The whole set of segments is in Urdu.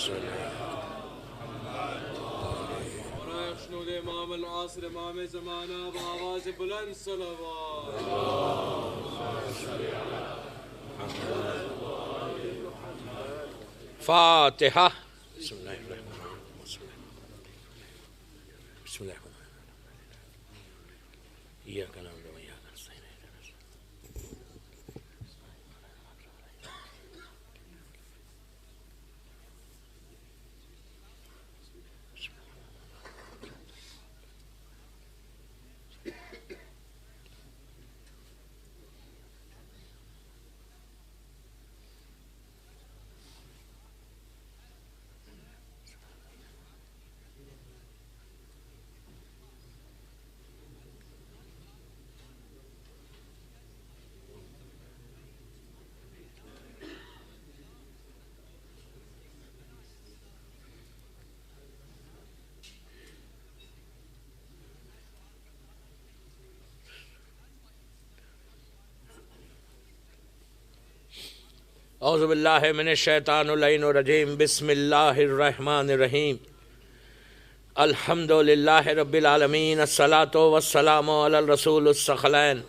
شنود امام العصر امام زمانہ بآواز بلند صلوات. فاتحہ. بسم اللہ الرحمن الرحیم. بسم اللہ الرحمن الرحیم. ایاک نعبد و ایاک نستعین. اعوذ باللہ من الشیطان اللعین الرجیم. بسم اللہ الرحمن الرحیم. الحمد للہ رب العالمین. الصلاۃ والسلام علی الرسول الثقلین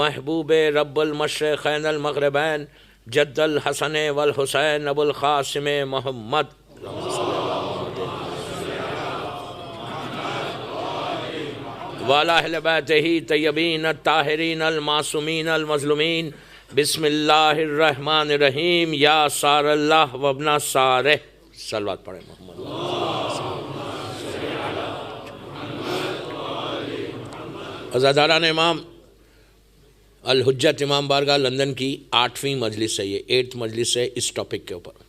محبوب رب المشرقین المغربین جد الحسن والحسین ابو القاسم محمد. وعلی اہل بیتہ طیبین الطاہرین المعصومین المظلومین. بسم اللہ الرحمن الرحیم. یا سار اللہ وابن سارہ. صلوات پڑھیں محمد. عزاداران امام، الحجت امام بارگاہ لندن کی 8ویں مجلس ہے، یہ 8th مجلس ہے اس ٹاپک کے اوپر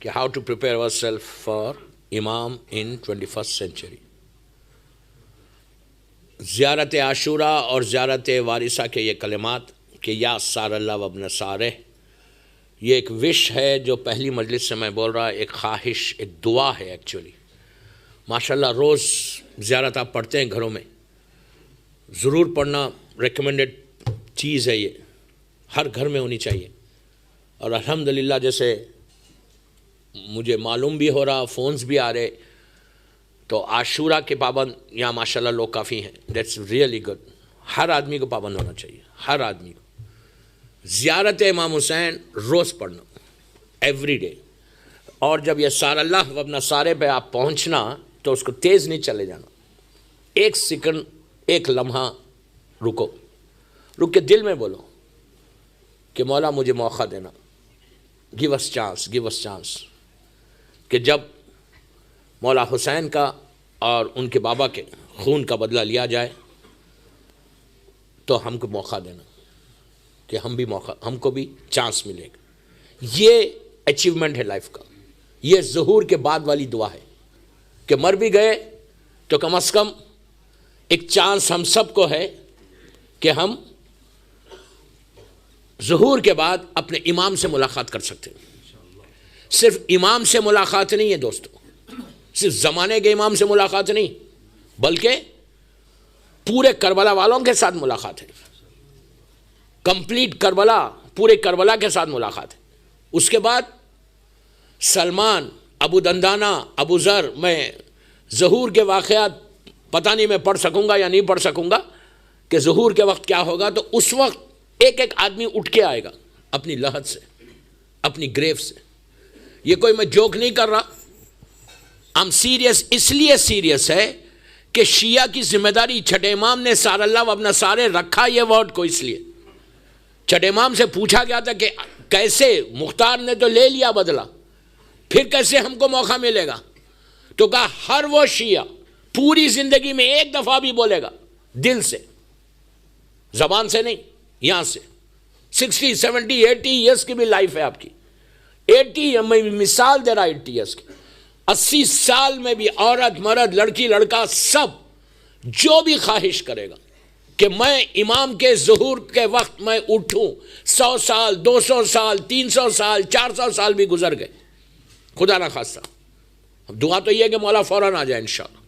کہ how to prepare ourself for امام ان 21st سینچری. زیارت عاشورہ اور زیارت وارثہ کے یہ کلمات کہ یا سار اللہ وابن سارہ، یہ ایک وش ہے جو پہلی مجلس سے میں بول رہا، ایک خواہش، ایک دعا ہے ایکچولی. ماشاءاللہ روز زیارت آپ پڑھتے ہیں گھروں میں، ضرور پڑھنا، ریکمنڈڈ چیز ہے، یہ ہر گھر میں ہونی چاہیے. اور الحمدللہ جیسے مجھے معلوم بھی ہو رہا، فونز بھی آ رہے، تو عاشورہ کے پابند یہاں ماشاءاللہ لوگ کافی ہیں. That's really good. ہر آدمی کو پابند ہونا چاہیے، ہر آدمی کو. زیارت امام حسین روز پڑھنا، ایوری ڈے. اور جب یہ سار اللہ وابن سارہ پہ آپ پہنچنا تو اس کو تیز نہیں چلے جانا، 1 سیکنڈ، 1 لمحہ رکو، رک کے دل میں بولو کہ مولا مجھے موقع دینا، give us chance, give us chance. کہ جب مولا حسین کا اور ان کے بابا کے خون کا بدلہ لیا جائے تو ہم کو موقع دینا کہ ہم کو بھی چانس ملے گا. یہ اچیومنٹ ہے لائف کا. یہ ظہور کے بعد والی دعا ہے کہ مر بھی گئے تو کم از کم ایک چانس ہم سب کو ہے کہ ہم ظہور کے بعد اپنے امام سے ملاقات کر سکتے ہیں. صرف امام سے ملاقات نہیں ہے دوستو، صرف زمانے کے امام سے ملاقات نہیں، بلکہ پورے کربلا والوں کے ساتھ ملاقات ہے. کمپلیٹ کربلا، پورے کربلا کے ساتھ ملاقات ہے. اس کے بعد سلمان، ابو دندانہ، ابو ذر، میں ظہور کے واقعات پتہ نہیں میں پڑھ سکوں گا یا نہیں پڑھ سکوں گا کہ ظہور کے وقت کیا ہوگا. تو اس وقت ایک ایک آدمی اٹھ کے آئے گا اپنی لحد سے، اپنی گریو سے. یہ کوئی میں جوک نہیں کر رہا، ہم سیریس. اس لیے سیریس ہے کہ شیعہ کی ذمہ داری، چھٹے امام نے سار اللہ وابن سارہ رکھا یہ ورڈ کو اس لیے. چھٹے امام سے پوچھا گیا تھا کہ کیسے، مختار نے تو لے لیا بدلہ، پھر کیسے ہم کو موقع ملے گا؟ تو کہا ہر وہ شیعہ پوری زندگی میں ایک دفعہ بھی بولے گا، دل سے، زبان سے نہیں، یہاں سے. 60 70 80 ایئرس کی بھی لائف ہے آپ کی. 80 میں مثال دے رہا 80 ایئرس کی. 80 سال میں بھی عورت مرد لڑکی لڑکا سب جو بھی خواہش کرے گا کہ میں امام کے ظہور کے وقت میں اٹھوں. 100 سال 200 سال 300 سال 400 سال بھی گزر گئے، خدا نہ خواستہ. دعا تو یہ ہے کہ مولا فوراً آ جائے انشاءاللہ.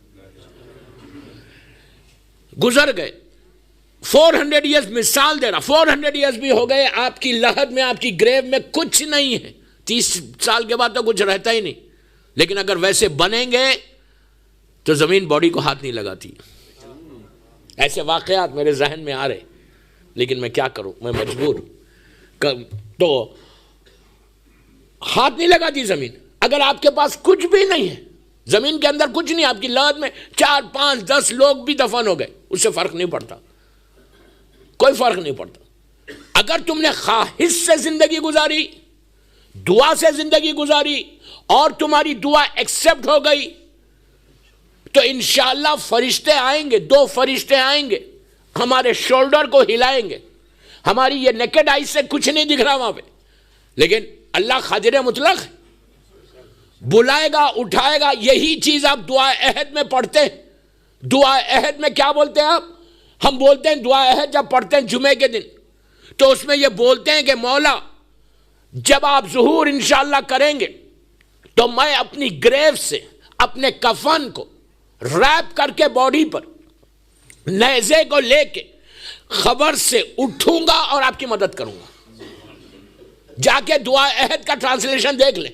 گزر گئے 400 ایئرز، مثال دے رہا 400 ایئرز بھی ہو گئے، آپ کی لحد میں، آپ کی گریو میں کچھ نہیں ہے. 30 سال کے بعد تو کچھ رہتا ہی نہیں. لیکن اگر ویسے بنیں گے تو زمین باڈی کو ہاتھ نہیں لگاتی. ایسے واقعات میرے ذہن میں آ رہے, لیکن میں کیا کروں, میں مجبور. تو ہاتھ نہیں لگاتی زمین. اگر آپ کے پاس کچھ بھی نہیں ہے, زمین کے اندر کچھ نہیں, آپ کی لاد میں 4 5 10 لوگ بھی دفن ہو گئے, اس سے فرق نہیں پڑتا, کوئی فرق نہیں پڑتا. اگر تم نے خواہش سے زندگی گزاری, دعا سے زندگی گزاری, اور تمہاری دعا ایکسپٹ ہو گئی, تو انشاءاللہ فرشتے آئیں گے, 2 فرشتے آئیں گے, ہمارے شولڈر کو ہلائیں گے. ہماری یہ نیکڈ آئی سے کچھ نہیں دکھ رہا وہاں پہ, لیکن اللہ قادر مطلق بلائے گا, اٹھائے گا. یہی چیز آپ دعا عہد میں پڑھتے ہیں. دعا عہد میں کیا بولتے ہیں آپ؟ ہم بولتے ہیں دعا عہد جب پڑھتے ہیں جمعے کے دن, تو اس میں یہ بولتے ہیں کہ مولا جب آپ ظہور انشاءاللہ کریں گے تو میں اپنی گریو سے اپنے کفن کو ریپ کر کے باڈی پر نیزے کو لے کے خبر سے اٹھوں گا اور آپ کی مدد کروں گا. جا کے دعا عہد کا ٹرانسلیشن دیکھ لیں,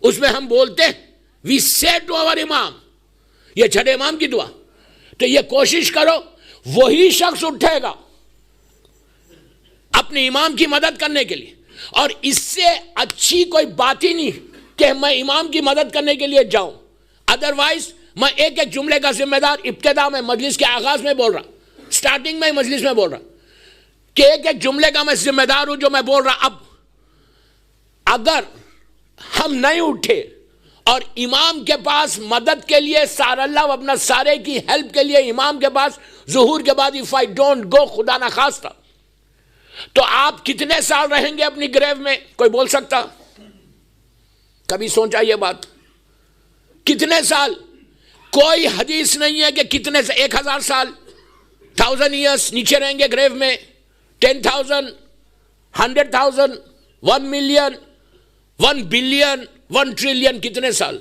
اس میں ہم بولتے ہیں وی سے ٹو آور امام, یہ چھٹے امام کی دعا. تو یہ کوشش کرو وہی شخص اٹھے گا اپنے امام کی مدد کرنے کے لیے, اور اس سے اچھی کوئی بات ہی نہیں کہ میں امام کی مدد کرنے کے لیے جاؤں. ادروائز میں ایک ایک جملے کا ذمہ دار ابتدا میں مجلس کے آغاز میں بول رہا, سٹارٹنگ میں مجلس میں بول رہا کہ ایک ایک جملے کا میں ذمہ دار ہوں جو میں بول رہا. اب اگر ہم نہیں اٹھے اور امام کے پاس مدد کے لیے سارا اللہ اپنا سارے کی ہیلپ کے لیے امام کے پاس ظہور کے بعد if I don't go خدا نہ خواستہ, تو آپ کتنے سال رہیں گے اپنی گریو میں؟ کوئی بول سکتا؟ کبھی سوچا یہ بات؟ کتنے سال؟ کوئی حدیث نہیں ہے کہ کتنے سے 1000 سال 1000 years نیچے رہیں گے گریو میں, 10,000 100,000 1 million 1 billion 1 trillion, کتنے سال؟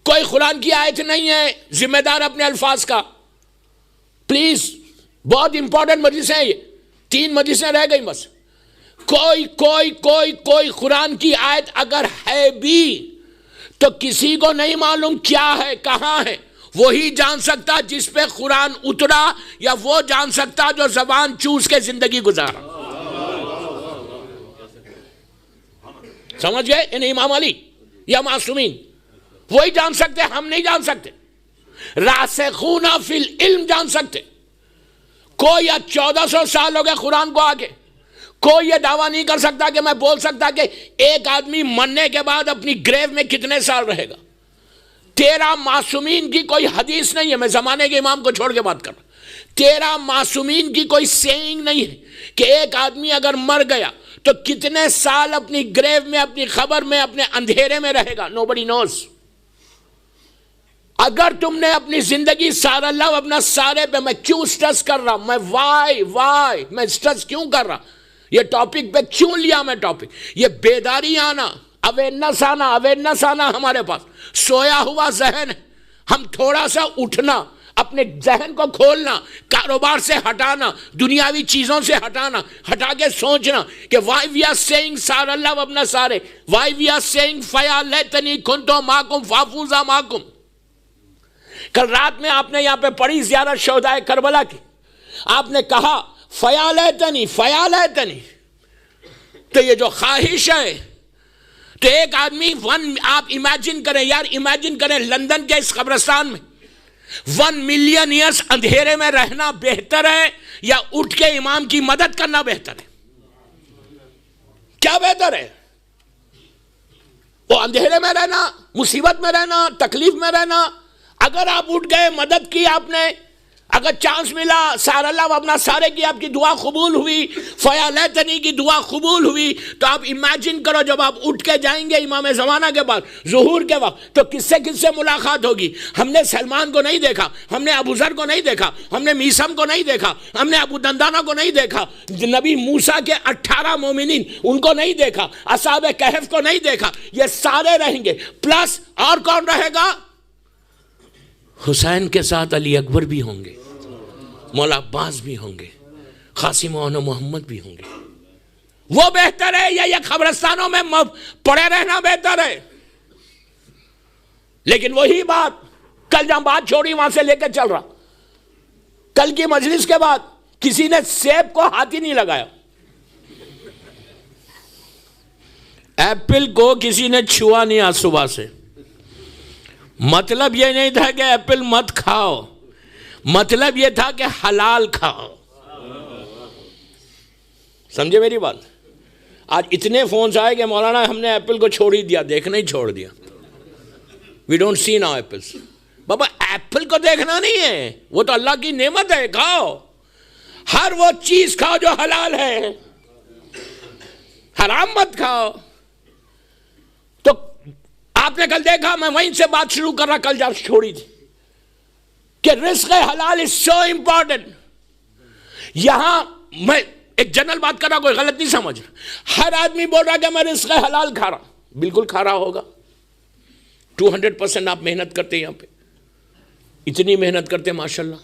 کوئی قرآن کی آیت نہیں ہے. ذمہ دار اپنے الفاظ کا. پلیز, بہت امپورٹنٹ مجلس ہیں یہ, 3 مجلسیں رہ گئی بس. کوئی کوئی کوئی کوئی قرآن کی آیت اگر ہے بھی تو کسی کو نہیں معلوم کیا ہے, کہاں ہے. وہی جان سکتا جس پہ قرآن اترا, یا وہ جان سکتا جو زبان چوس کے زندگی گزارا. سمجھ گئے؟ یعنی امام علی یا معصومین وہی جان سکتے, ہم نہیں جان سکتے. راسخون فی العلم جان سکتے. کوئی 1400 سال ہو گئے قرآن کو آگے, کوئی یہ دعویٰ نہیں کر سکتا کہ میں بول سکتا کہ ایک آدمی مرنے کے بعد اپنی گریو میں کتنے سال رہے گا. 13 معصومین کی کوئی حدیث نہیں ہے, میں زمانے کے امام کو چھوڑ کے بات کر رہا. 13 معصومین کی کوئی سیئنگ نہیں ہے کہ ایک آدمی اگر مر گیا تو کتنے سال اپنی گریو میں, اپنی خبر میں, اپنے اندھیرے میں رہے گا. nobody knows. اگر تم نے اپنی زندگی سارا اللہ اپنا سارے پہ, میں کیوں سٹرس کر رہا, میں وائی میں سٹرس کیوں کر رہا, یہ ٹاپک پہ کیوں لیا میں ٹاپک, یہ بیداری آنا, اویئرنس آنا ہمارے پاس. سویا ہوا ذہن, ہم تھوڑا سا اٹھنا, اپنے ذہن کو کھولنا, کاروبار سے ہٹانا, دنیاوی چیزوں سے ہٹا کے سوچنا کہ why we are saying سارا اللہ اپنا سارے, why we are saying فیا لیتنی کنتو ماکم فافوزا ماکم. کل رات میں آپ نے یہاں پہ پڑھی زیارت شہدائے کربلا کی, آپ نے کہا فیا لیتنی. تو یہ جو خواہش ہے, تو ایک آدمی آپ امیجن کریں یار, امیجن کریں لندن کے اس قبرستان میں 1 million years اندھیرے میں رہنا بہتر ہے یا اٹھ کے امام کی مدد کرنا بہتر ہے؟ کیا بہتر ہے؟ وہ اندھیرے میں رہنا, مصیبت میں رہنا, تکلیف میں رہنا. اگر آپ اٹھ گئے, مدد کی آپ نے, اگر چانس ملا, سارا اللہ اپنا سارے کی آپ کی دعا قبول ہوئی, فیا لیتنی کی دعا قبول ہوئی, تو آپ امیجن کرو جب آپ اٹھ کے جائیں گے امام زمانہ کے بعد ظہور کے وقت, تو کس سے ملاقات ہوگی. ہم نے سلمان کو نہیں دیکھا, ہم نے ابو ذر کو نہیں دیکھا, ہم نے میثم کو نہیں دیکھا, ہم نے ابو دندانہ کو نہیں دیکھا, نبی موسیٰ کے 18 مومنین ان کو نہیں دیکھا, اصحاب کہف کو نہیں دیکھا. یہ سارے رہیں گے, پلس اور کون رہے گا؟ حسین کے ساتھ علی اکبر بھی ہوں گے, مولا عباس بھی ہوں گے, قاسم و محمد بھی ہوں گے. وہ بہتر ہے یا یہ قبرستانوں میں پڑے رہنا بہتر ہے؟ لیکن وہی بات کل جہاں بات چھوڑی وہاں سے لے کے چل رہا. کل کی مجلس کے بعد کسی نے سیب کو ہاتھ ہی نہیں لگایا. ایپل کو کسی نے چھوا نہیں آج صبح سے. مطلب یہ نہیں تھا کہ ایپل مت کھاؤ، مطلب یہ تھا کہ حلال کھاؤ. سمجھے میری بات؟ آج اتنے فونز آئے کہ مولانا ہم نے ایپل کو چھوڑ ہی دیا، دیکھنا ہی چھوڑ دیا. We don't see now apples. بابا ایپل کو دیکھنا نہیں ہے، وہ تو اللہ کی نعمت ہے، کھاؤ. ہر وہ چیز کھاؤ جو حلال ہے، حرام مت کھاؤ. تو آپ نے کل دیکھا، میں وہیں سے بات شروع کر رہا کل جب چھوڑی تھی کہ رزق حلال از سو امپورٹنٹ. یہاں میں ایک جنرل بات کر رہا، کوئی غلط نہیں سمجھ. ہر آدمی بول رہا کہ میں رزق حلال کھا رہا. بالکل کھا رہا ہوگا. 200% آپ محنت کرتے ہیں یہاں پہ، اتنی محنت کرتے ماشاءاللہ،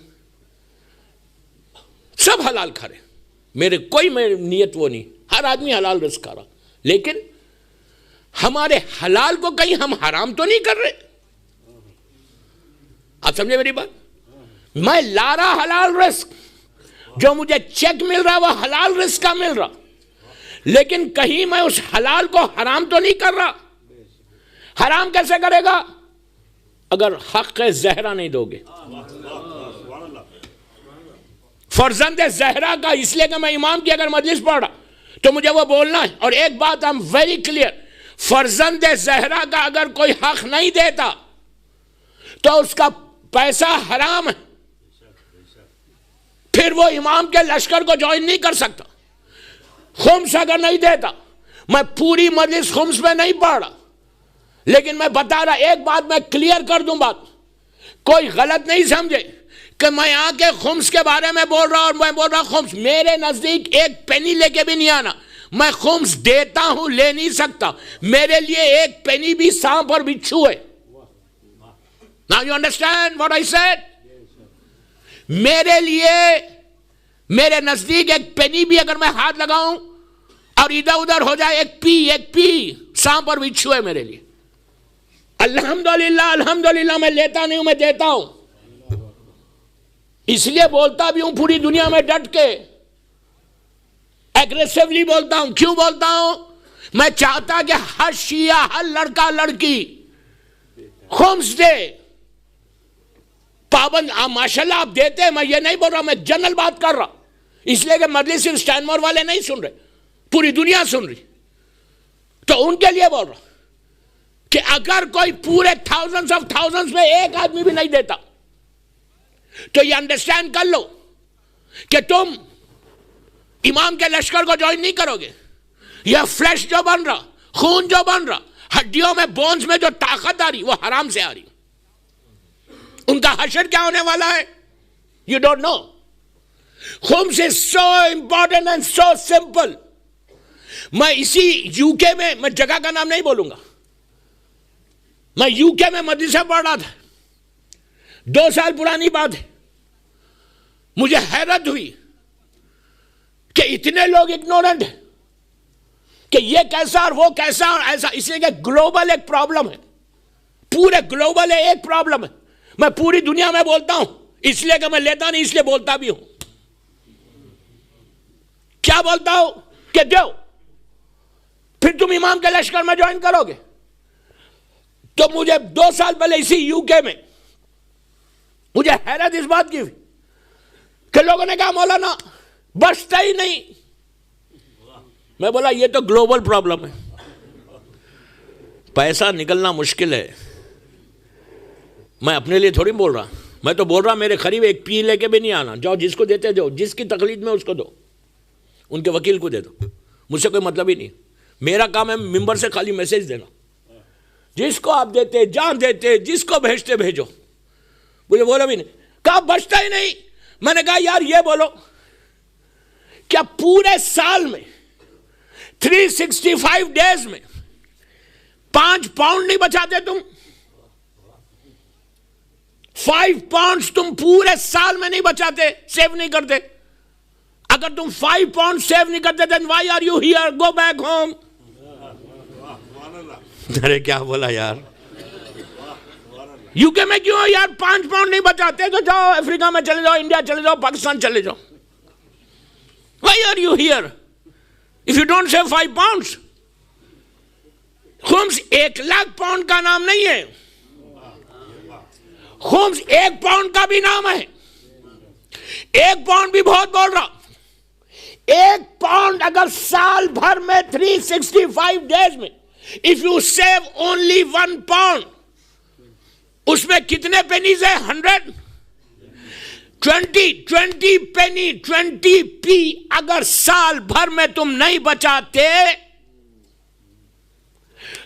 سب حلال کھا رہے. میرے کوئی نیت وہ نہیں، ہر آدمی حلال رزق کھا رہا. لیکن ہمارے حلال کو کہیں ہم حرام تو نہیں کر رہے. آپ سمجھے میری بات؟ میں لا رہا حلال رزق، جو مجھے چیک مل رہا وہ حلال رزق کا مل رہا، لیکن کہیں میں اس حلال کو حرام تو نہیں کر رہا. حرام کیسے کرے گا؟ اگر حق زہرا نہیں دو گے. فرزند زہرا کا، اس لیے کہ میں امام کی اگر مجلس پڑھ رہا تو مجھے وہ بولنا ہے. اور ایک بات I'm very clear، فرزند زہرا کا اگر کوئی حق نہیں دیتا تو اس کا پیسہ حرام ہے، پھر وہ امام کے لشکر کو جوائن نہیں کر سکتا. خمس اگر نہیں دیتا، میں پوری مجلس خمس میں نہیں پڑھ رہا، لیکن میں بتا رہا، ایک بات میں کلیئر کر دوں، بات کوئی غلط نہیں سمجھے کہ میں آ کے خمس کے بارے میں بول رہا اور میں بول رہا خمس. میرے نزدیک ایک پینی لے کے بھی نہیں آنا. میں خمس دیتا ہوں، لے نہیں سکتا. میرے لیے ایک پینی بھی سانپ اور بچھو ہے. Now you understand what I said؟ میرے لیے، میرے نزدیک ایک پینی بھی اگر میں ہاتھ لگاؤں اور ادھر ادھر ہو جائے، ایک پی سانپ اور بچھو ہے میرے لیے. الحمدللہ الحمدللہ میں لیتا نہیں ہوں، میں دیتا ہوں. اس لیے بولتا بھی ہوں پوری دنیا میں ڈٹ کے، ایگریسیولی بولتا ہوں. کیوں بولتا ہوں؟ میں چاہتا کہ ہر شیعہ، ہر لڑکا لڑکی خمس دے. پابند ماشاءاللہ آپ دیتے ہیں، میں یہ نہیں بول رہا، میں جنرل بات کر رہا. اس لیے کہ مجلس صرف اسٹینمور والے نہیں سن رہے، پوری دنیا سن رہی. تو ان کے لیے بول رہا کہ اگر کوئی پورے تھاؤزنڈز آف تھاؤزنڈز میں ایک آدمی بھی نہیں دیتا تو یہ انڈرسٹینڈ کر لو کہ تم امام کے لشکر کو جوائن نہیں کرو گے. یہ فلیش جو بن رہا، خون جو بن رہا، ہڈیوں میں، بونز میں جو طاقت آ رہی، وہ حرام سے آ رہی. ان کا حشر کیا ہونے والا ہے؟ You don't know. خمس is so important and so simple. میں اسی UK میں جگہ کا نام نہیں بولوں گا، میں UK میں مدرسہ پڑھ رہا تھا، 2 سال پرانی بات ہے. مجھے حیرت ہوئی کہ اتنے لوگ اگنورنٹ ہیں کہ یہ کیسا اور وہ کیسا اور ایسا. اس لیے کہ گلوبل ایک پرابلم ہے، پورے گلوبل ایک پرابلم ہے. میں پوری دنیا میں بولتا ہوں، اس لیے کہ میں لیتا نہیں، اس لیے بولتا بھی ہوں. کیا بولتا ہوں کہ دو، پھر تم امام کے لشکر میں جوائن کرو گے. تو مجھے 2 سال پہلے اسی UK میں مجھے حیرت اس بات کی ہوئی کہ لوگوں نے کہا مولانا بچتا ہی نہیں. میں بولا یہ تو گلوبل پرابلم ہے، پیسہ نکلنا مشکل ہے. میں اپنے لیے تھوڑی بول رہا، میں تو بول رہا میرے قریب ایک پی لے کے بھی نہیں آنا. جاؤ جس کو دیتے دو، جس کی تقلید میں اس کو دو، ان کے وکیل کو دے دو، مجھ سے کوئی مطلب ہی نہیں. میرا کام ہے ممبر سے خالی میسیج دینا، جس کو آپ دیتے جان دیتے، جس کو بھیجتے بھیجو. مجھے بولا بھی نہیں، کہا بچتا ہی نہیں. میں نے کہا یار یہ بولو، کیا پورے سال میں 365 ڈیز میں 5 پاؤنڈ نہیں بچاتے تم؟ 5 پاؤنڈز تم پورے سال میں نہیں بچاتے، سیو نہیں کرتے؟ اگر تم 5 پاؤنڈ سیو نہیں کرتے then why are you here? Go back home. ارے کیا بولا یار, یو کے میں کیوں یار 5 پاؤنڈ نہیں بچاتے تو جاؤ افریقہ میں چلے جاؤ, انڈیا چلے جاؤ, پاکستان چلے جاؤ. Why are you here if you don't save 5 pounds? خمس 1,00,000 پاؤنڈ کا نام نہیں ہے, خمس 1 پاؤنڈ کا بھی نام ہے. 1 پاؤنڈ بھی بہت بول رہا. 1 پاؤنڈ اگر سال بھر میں 365 days میں if you save only 1 pound, اس میں کتنے پینیز ہے؟ 100 20 penny 20p. اگر سال بھر میں تم نہیں بچاتے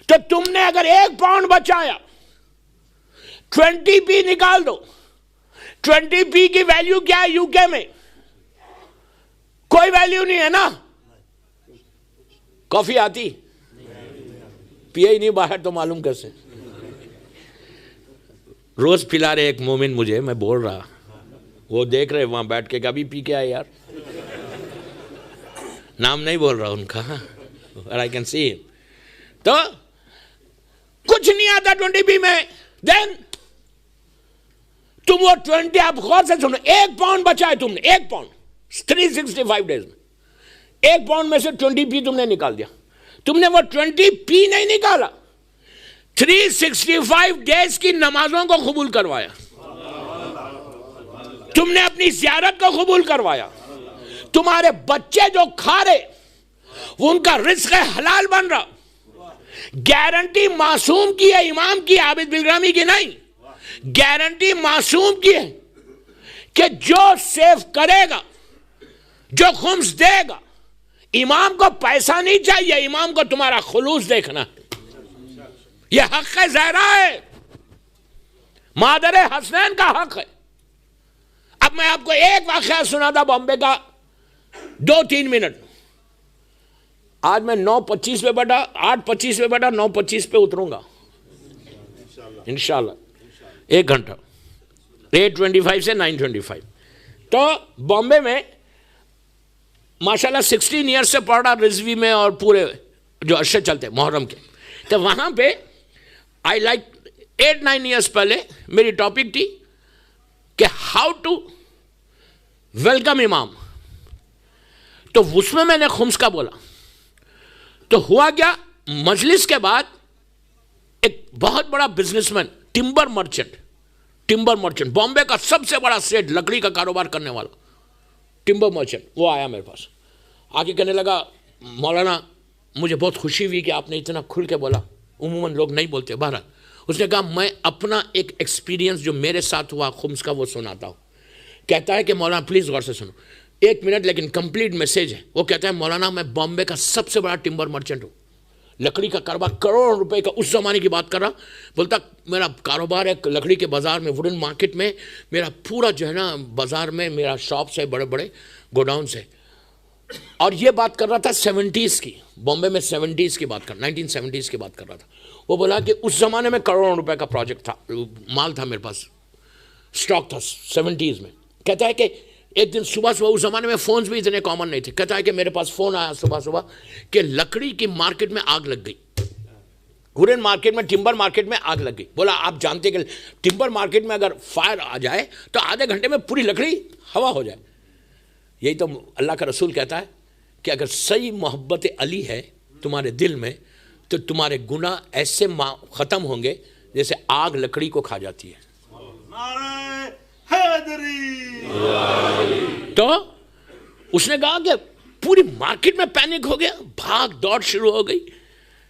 تو تم نے اگر 1 پاؤنڈ بچایا 20p نکال دو. 20p کی ویلیو کیا ہے یو کے میں؟ کوئی ویلیو نہیں ہے نا. کافی آتی پیے ہی نہیں باہر تو معلوم کیسے. روز پلا رہے ایک مومن مجھے, میں بول رہا, وہ دیکھ رہے وہاں بیٹھ کے, کبھی پی کے آئے یار, نام نہیں بول رہا ان کا, I can see. تو کچھ نہیں آتا 20p میں. دین تم وہ 20, آپ غور سے سنو, 1 پاؤنڈ بچائے تم نے, 1 پاؤنڈ 365 days میں, 1 پاؤنڈ میں سے 20p تم نے نکال دیا. تم نے وہ 20p نہیں نکالا, 365 days کی نمازوں کو قبول کروایا, تم نے اپنی زیارت کو قبول کروایا, تمہارے بچے جو کھا رہے وہ ان کا رزق حلال بن رہا. گارنٹی معصوم کی ہے, امام کی, عابد بلرامی کی نہیں. گارنٹی معصوم کی ہے کہ جو سیو کرے گا, جو خمس دے گا, امام کو پیسہ نہیں چاہیے, امام کو تمہارا خلوص دیکھنا. یہ حق زہرا ہے, مادر حسنین کا حق ہے. اب میں آپ کو ایک واقعہ سنا تھا بامبے کا, 2-3 منٹ. آج میں 9:25 پہ بیٹھا, 8:25 پہ بیٹھا, 9:25 پہ اتروں گا انشاءاللہ, 1 گھنٹہ, 8:25 سے 9:25. تو بامبے میں ماشاءاللہ 16 ایئرس سے پڑھ رہا رضوی میں, اور پورے جو عرصے چلتے محرم کے. تو وہاں پہ آئی لائک 8-9 ایئرس پہلے میری ٹاپک تھی کہ ہاؤ ٹو ویلکم امام. تو اس میں نے خمس کا بولا. تو ہوا کیا, مجلس کے بعد ایک بہت بڑا business man, timber merchant, Bombay کا سب سے بڑا سیٹ, لکڑی کا کاروبار کرنے والا ٹمبر مرچنٹ, وہ آیا میرے پاس. آ کے کہنے لگا, مولانا مجھے بہت خوشی ہوئی کہ آپ نے اتنا کھل کے بولا, عموماً لوگ نہیں بولتے. بہرحال اس نے کہا میں اپنا ایک ایکسپیرینس جو میرے ساتھ ہوا خمس کا وہ سناتا ہوں. کہتا ہے کہ مولانا پلیز غور سے سنو, 1 منٹ لیکن کمپلیٹ میسیج ہے. وہ کہتا ہے مولانا میں بامبے کا سب سے بڑا ٹمبر مرچنٹ ہوں, لکڑی کا کاروبار کروڑوں روپے کا, اس زمانے کی بات کر رہا. بولتا میرا کاروبار ہے لکڑی کے بازار میں, ووڈن مارکیٹ میں, میرا پورا جو ہے نا بازار میں میرا شاپس ہے, بڑے بڑے گوڈاؤنس ہے. اور یہ بات کر رہا تھا 70s کی, بامبے میں 70s کی بات کر, 1970s کی بات کر رہا تھا. وہ بولا کہ اس زمانے میں کروڑوں روپے کا پروجیکٹ تھا, مال تھا میرے پاس, سٹاک تھا 70s میں. کہتا ہے کہ ایک دن صبح اس زمانے میں فونز بھی اتنے کامن نہیں تھے. کہتا ہے کہ میرے پاس فون آیا صبح کہ لکڑی کی مارکیٹ میں آگ لگ گئی, ووڈن مارکیٹ میں, ٹمبر مارکیٹ میں آگ لگ گئی. بولا آپ جانتے کہ ٹمبر مارکیٹ میں اگر فائر آ جائے تو آدھے گھنٹے میں پوری لکڑی ہوا ہو جائے. یہی تو اللہ کا رسول کہتا ہے کہ اگر صحیح محبت علی ہے تمہارے دل میں تو تمہارے گناہ ایسے ختم ہوں گے جیسے آگ لکڑی کو کھا جاتی ہے. تو اس نے کہا کہ پوری مارکیٹ میں پینک ہو گیا, بھاگ دوڑ شروع ہو گئی.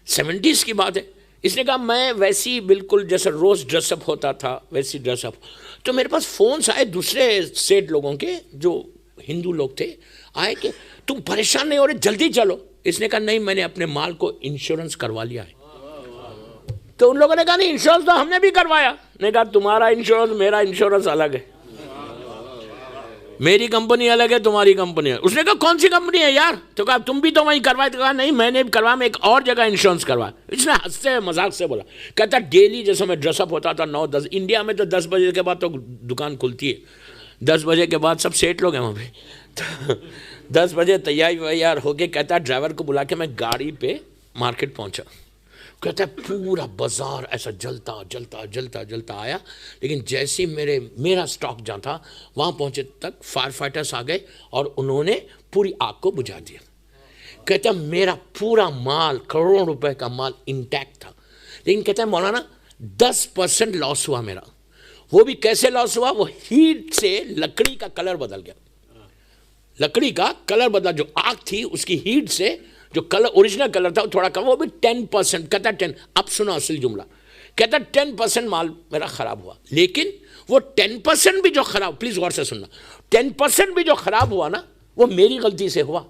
70s کی بات ہے. اس نے کہا میں ویسی بالکل جیسا روز ڈریس اپ ہوتا تھا ویسی ڈریس اپ. تو میرے پاس فونس آئے دوسرے سیٹ لوگوں کے جو ہندو لوگ تھے, آئے کہ تم پریشان نہیں ہو رہے, جلدی چلو. اس نے کہا نہیں میں نے اپنے مال کو انشورنس کروا لیا ہے. تو ان لوگوں نے کہا نہیں انشورنس تو ہم نے بھی کروایا. نے کہا تمہارا انشورنس میرا انشورنس الگ ہے, میری کمپنی الگ ہے تمہاری کمپنی ہے. اس نے کہا کون سی کمپنی ہے یار؟ تو کہا تم بھی تو وہیں کروائے. تو کہا نہیں میں نے بھی کروایا, میں ایک اور جگہ انشورنس کروایا. اس نے ہنستے مذاق سے بولا. کہتا ڈیلی جیسے میں ڈریس اپ ہوتا تھا 9-10, انڈیا میں تو 10 بجے کے بعد تو دکان کھلتی ہے, 10 بجے کے بعد سب سیٹ لوگ ہیں وہاں پہ. 10 بجے تیار ہو کے کہتا ہے ڈرائیور کو بلا کے میں گاڑی پہ مارکیٹ پہنچا. کہتا ہے پورا بازار ایسا جلتا آیا, لیکن جیسے میرا سٹاک جہاں تھا وہاں پہنچے تک فائر فائٹرز آ گئے اور انہوں نے پوری آگ کو بجھا دیا. کہتا ہے میرا پورا مال, کروڑوں روپے کا مال انٹیکٹ تھا, لیکن کہتا ہے مولانا 10% لاس ہوا میرا. وہ بھی کیسے لاس ہوا؟ وہ ہیٹ سے لکڑی کا کلر بدل گیا. لکڑی کا کلر بدلا, جو آگ تھی اس کی ہیٹ سے جو کلر اوریجنل کلر تھا وہ تھوڑا کم, وہ بھی 10%. کہتا ہے 10. اب سنو اصل جملہ, کہتا ہے 10% مال میرا خراب ہوا, لیکن وہ 10% بھی جو خراب, پلیز غور سے سننا, 10% بھی جو خراب ہوا نا وہ میری غلطی سے ہوا.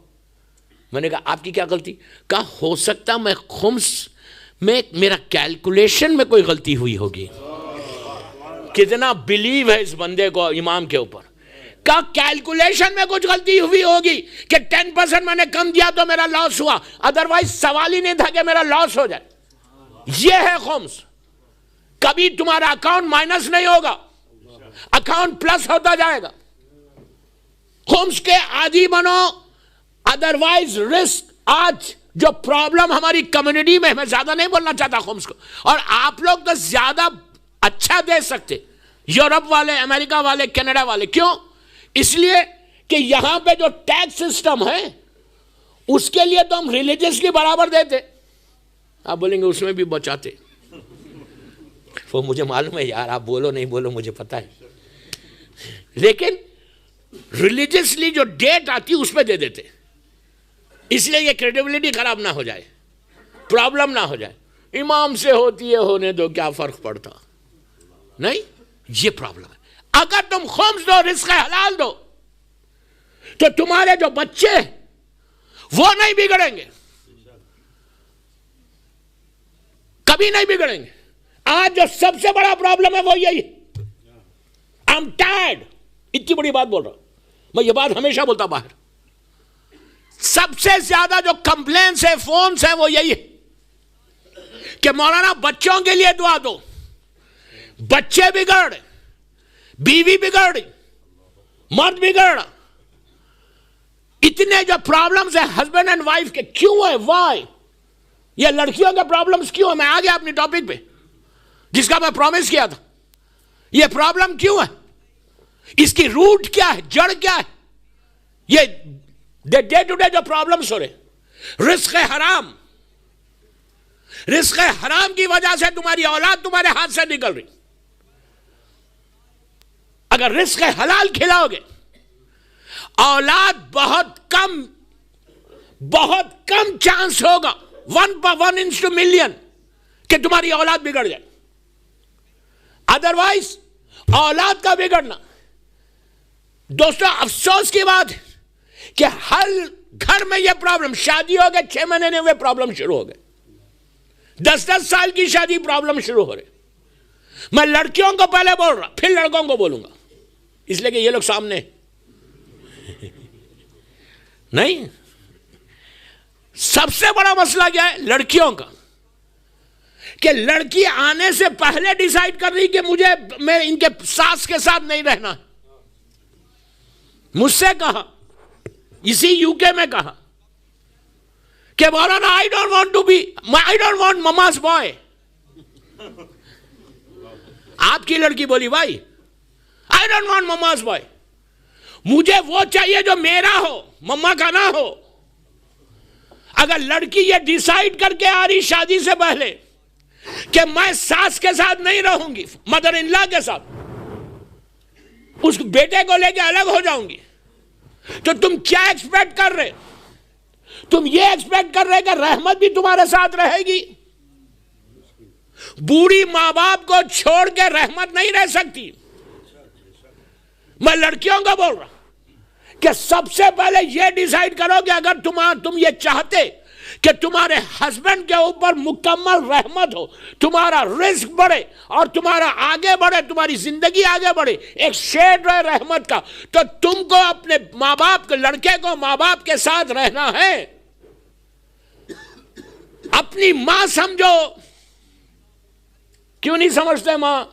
میں نے کہا آپ کی کیا غلطی؟ کہا ہو سکتا میں خمس میں میرا کیلکولیشن میں کوئی غلطی ہوئی ہوگی. کتنا بلیو ہے اس بندے کو امام کے اوپر. کہا کیلکولیشن میں کچھ غلطی ہوئی ہوگی کہ 10% میں نے کم دیا تو میرا لاس ہوا, ادروائز سوال ہی نہیں تھا کہ میرا لاس ہو جائے. یہ ہے خمس. کبھی تمہارا اکاؤنٹ مائنس نہیں ہوگا, اکاؤنٹ پلس ہوتا جائے گا. خمس کے عادی بنو, ادروائز رسک. آج جو پرابلم ہماری کمیونٹی میں, میں زیادہ نہیں بولنا چاہتا خمس کو, اور آپ لوگ تو زیادہ اچھا دے سکتے, یورپ والے, امریکہ والے, کینیڈا والے. کیوں؟ اس لیے کہ یہاں پہ جو ٹیکس سسٹم ہے اس کے لیے تو ہم ریلیجیسلی برابر دیتے. آپ بولیں گے اس میں بھی بچاتے. وہ مجھے معلوم ہے یار, آپ بولو نہیں بولو مجھے پتا ہے, لیکن ریلیجیسلی جو ڈیٹ آتی اس پہ دے دیتے, اس لیے یہ کریڈیبلٹی خراب نہ ہو جائے, پرابلم نہ ہو جائے. امام سے ہوتی ہے ہونے دو, کیا فرق پڑتا نہیں. یہ پرابلم ہے. اگر تم خمس دو, رزق حلال دو, تو تمہارے جو بچے وہ نہیں بگڑیں گے, کبھی نہیں بگڑیں گے. آج جو سب سے بڑا پرابلم ہے وہ یہی. I'm tired. اتنی بڑی بات بول رہا ہوں میں, یہ بات ہمیشہ بولتا باہر. سب سے زیادہ جو کمپلینس ہے, فونز ہے, وہ یہی ہے کہ مولانا بچوں کے لیے دعا دو. بچے بگڑ, بیوی بگڑ, مرد بگڑ, اتنے جو پرابلمز ہیں ہسبینڈ اینڈ وائف کے, کیوں ہے؟ وائی؟ یہ لڑکیوں کے پرابلمز کیوں ہے؟ میں آ گیا اپنی ٹاپک پہ جس کا میں پرومس کیا تھا. یہ پرابلم کیوں ہے؟ اس کی روٹ کیا ہے, جڑ کیا ہے؟ یہ ڈے ٹو ڈے جو پرابلمز ہو رہے, رزق حرام. رزق حرام کی وجہ سے تمہاری اولاد تمہارے ہاتھ سے نکل رہی. اگر رزق حلال کھلاؤ گے, اولاد بہت کم چانس ہوگا, 1:1 کہ تمہاری اولاد بگڑ جائے. ادروائز اولاد کا بگڑنا, دوستو افسوس کی بات ہے کہ ہر گھر میں یہ پرابلم, شادی ہو گئے 6 مہینے میں پرابلم شروع ہو گئے, 10 سال کی شادی پرابلم شروع ہو رہے. میں لڑکیوں کو پہلے بول رہا, پھر لڑکوں کو بولوں گا, اس لیے کہ یہ لوگ سامنے نہیں. سب سے بڑا مسئلہ کیا ہے لڑکیوں کا, کہ لڑکی آنے سے پہلے ڈیسائیڈ کر رہی کہ میں ان کے ساس کے ساتھ نہیں رہنا. مجھ سے کہا, اسی UK میں کہا کہ مولانا I don't want mama's boy. آپ کی لڑکی بولی بھائی I don't want mama's boy. مجھے وہ چاہیے جو میرا ہو, مما کا نہ ہو. اگر لڑکی یہ ڈیسائیڈ کر کے آ رہی شادی سے پہلے کہ میں ساس کے ساتھ نہیں رہوں گی, مدر ان لا کے ساتھ, اس بیٹے کو لے کے الگ ہو جاؤں گی, تو تم کیا ایکسپیکٹ کر رہے؟ تم یہ ایکسپیکٹ کر رہے کہ رحمت بھی تمہارے ساتھ رہے گی؟ بوڑھی ماں باپ کو چھوڑ کے رحمت نہیں رہ سکتی. میں لڑکیوں کو بول رہا کہ سب سے پہلے یہ ڈیسائیڈ کرو کہ اگر تم یہ چاہتے کہ تمہارے ہسبینڈ کے اوپر مکمل رحمت ہو, تمہارا رزق بڑھے اور تمہارا آگے بڑھے, تمہاری زندگی آگے بڑھے, ایک شیڈ رہے رحمت کا, تو تم کو اپنے ماں باپ, لڑکے کو ماں باپ کے ساتھ رہنا ہے. اپنی ماں سمجھو. کیوں نہیں سمجھتے ماں؟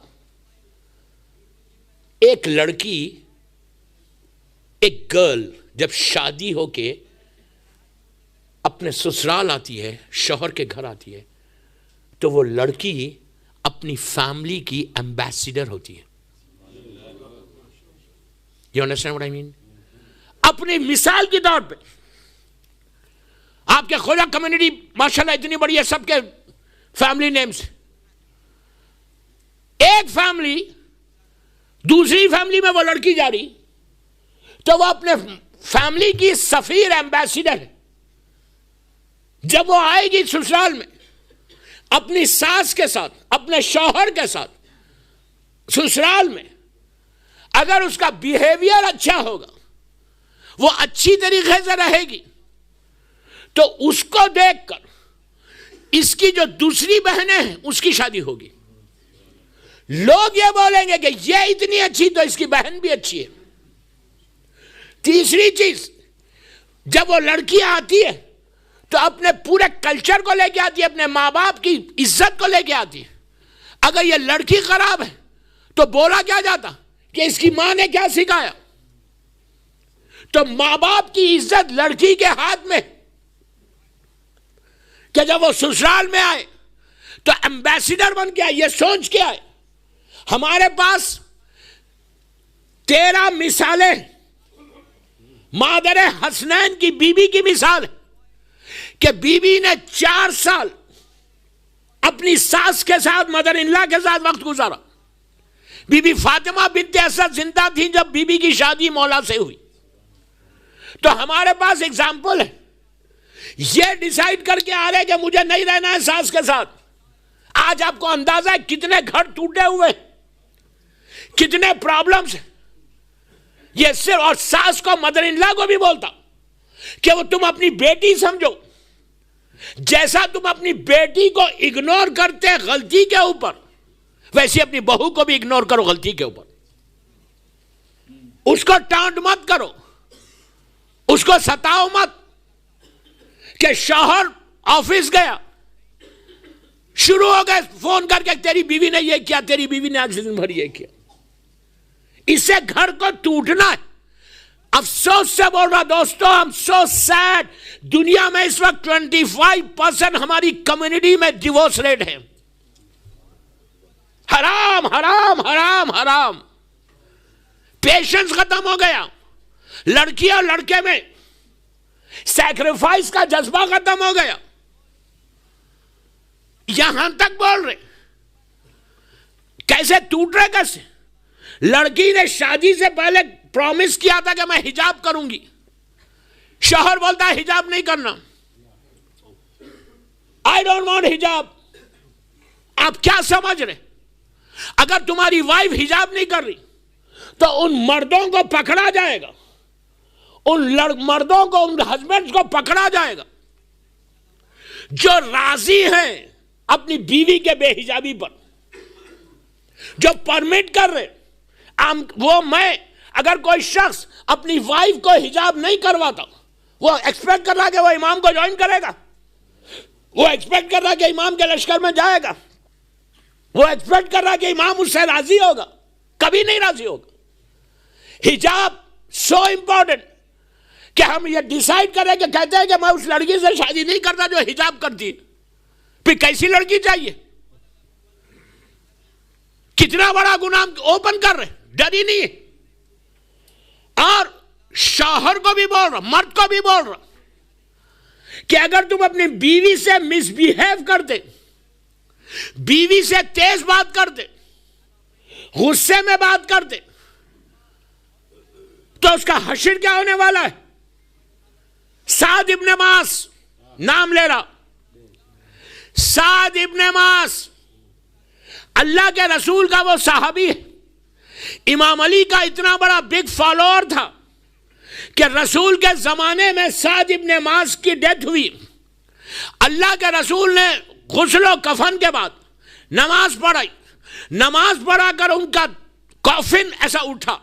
ایک لڑکی, ایک گرل جب شادی ہو کے اپنے سسرال آتی ہے، شوہر کے گھر آتی ہے، تو وہ لڑکی اپنی فیملی کی ایمبیسیڈر ہوتی ہے. You understand what I mean? اپنی مثال کے طور پہ آپ کے خدا کمیونٹی ماشاءاللہ اتنی بڑی ہے، سب کے فیملی نیمز، ایک فیملی دوسری فیملی میں وہ لڑکی جا رہی تو وہ اپنے فیملی کی سفیر ایمبیسیڈر ہے. جب وہ آئے گی سسرال میں اپنی ساس کے ساتھ، اپنے شوہر کے ساتھ سسرال میں، اگر اس کا بیہیویئر اچھا ہوگا، وہ اچھی طریقے سے رہے گی، تو اس کو دیکھ کر اس کی جو دوسری بہنیں ہیں اس کی شادی ہوگی. لوگ یہ بولیں گے کہ یہ اتنی اچھی تو اس کی بہن بھی اچھی ہے. تیسری چیز، جب وہ لڑکی آتی ہے تو اپنے پورے کلچر کو لے کے آتی ہے، اپنے ماں باپ کی عزت کو لے کے آتی ہے. اگر یہ لڑکی خراب ہے تو بولا کیا جاتا کہ اس کی ماں نے کیا سکھایا. تو ماں باپ کی عزت لڑکی کے ہاتھ میں، کہ جب وہ سسرال میں آئے تو ایمبیسیڈر بن کے آئے. یہ سوچ کے آئے. ہمارے پاس 13 مثالیں، مادر حسنین کی بیوی کی مثال ہے کہ بیوی نے 4 سال اپنی ساس کے ساتھ، مدر ان لا کے ساتھ وقت گزارا. بی بی فاطمہ بنت اسد زندہ تھیں جب بی بی کی شادی مولا سے ہوئی. تو ہمارے پاس اگزامپل ہے. یہ ڈیسائیڈ کر کے آ رہے کہ مجھے نہیں رہنا ہے ساس کے ساتھ. آج آپ کو اندازہ ہے کتنے گھر ٹوٹے ہوئے، کتنے پرابلمز ہیں. یہ صرف، اور ساس کو، مدر ان لا کو بھی بولتا کہ وہ تم اپنی بیٹی سمجھو، جیسا تم اپنی بیٹی کو اگنور کرتے غلطی کے اوپر، ویسے اپنی بہو کو بھی اگنور کرو غلطی کے اوپر. اس کو ٹانٹ مت کرو، اس کو ستاؤ مت. کہ شوہر آفس گیا، شروع ہو گئے فون کر کے تیری بیوی نے یہ کیا، تیری بیوی نے آج دن بھر یہ کیا. اس سے گھر کو ٹوٹنا ہے. افسوس سے بول رہا دوستو، ہم سو سیڈ. دنیا میں اس وقت 25% ہماری کمیونٹی میں ڈیورس ریٹ ہے. حرام حرام حرام حرام. پیشنس ختم ہو گیا. لڑکی اور لڑکے میں سیکریفائس کا جذبہ ختم ہو گیا. یہاں تک بول رہے کیسے ٹوٹ رہے. کیسے لڑکی نے شادی سے پہلے پرومس کیا تھا کہ میں حجاب کروں گی، شوہر بولتا ہے حجاب نہیں کرنا، آئی ڈونٹ وانٹ حجاب. آپ کیا سمجھ رہے؟ اگر تمہاری وائف حجاب نہیں کر رہی تو ان مردوں کو پکڑا جائے گا، ان مردوں کو، ان ہسبینڈز کو پکڑا جائے گا جو راضی ہیں اپنی بیوی کے بے حجابی پر، جو پرمٹ کر رہے. وہ میں اگر کوئی شخص اپنی وائف کو حجاب نہیں کرواتا، وہ ایکسپیکٹ کر رہا کہ وہ امام کو جوائن کرے گا، وہ ایکسپیکٹ کر رہا کہ امام کے لشکر میں جائے گا، وہ ایکسپیکٹ کر رہا کہ امام اس سے راضی ہوگا. کبھی نہیں راضی ہوگا. حجاب سو امپورٹنٹ کہ ہم یہ ڈیسائیڈ کریں کہ کہتے ہیں کہ میں اس لڑکی سے شادی نہیں کرتا جو حجاب کرتی. پھر کیسی لڑکی چاہیے؟ کتنا بڑا گناہ اوپن کر رہے، ڈر ہی نہیں ہے. اور شوہر کو بھی بول رہا، مرد کو بھی بول رہا کہ اگر تم اپنی بیوی سے مس بیہیو کرتے، بیوی سے تیز بات کرتے، غصے میں بات کرتے، تو اس کا حشر کیا ہونے والا ہے؟ سعد ابن معاذ نام لے رہا. سعد ابن معاذ اللہ کے رسول کا وہ صحابی ہے. امام علی کا اتنا بڑا بگ فالوور تھا کہ رسول کے زمانے میں سعد ابن معاذ کی ڈیتھ ہوئی. اللہ کے رسول نے غسل و کفن کے بعد نماز پڑھائی. نماز پڑھا کر ان کا کافن ایسا اٹھا،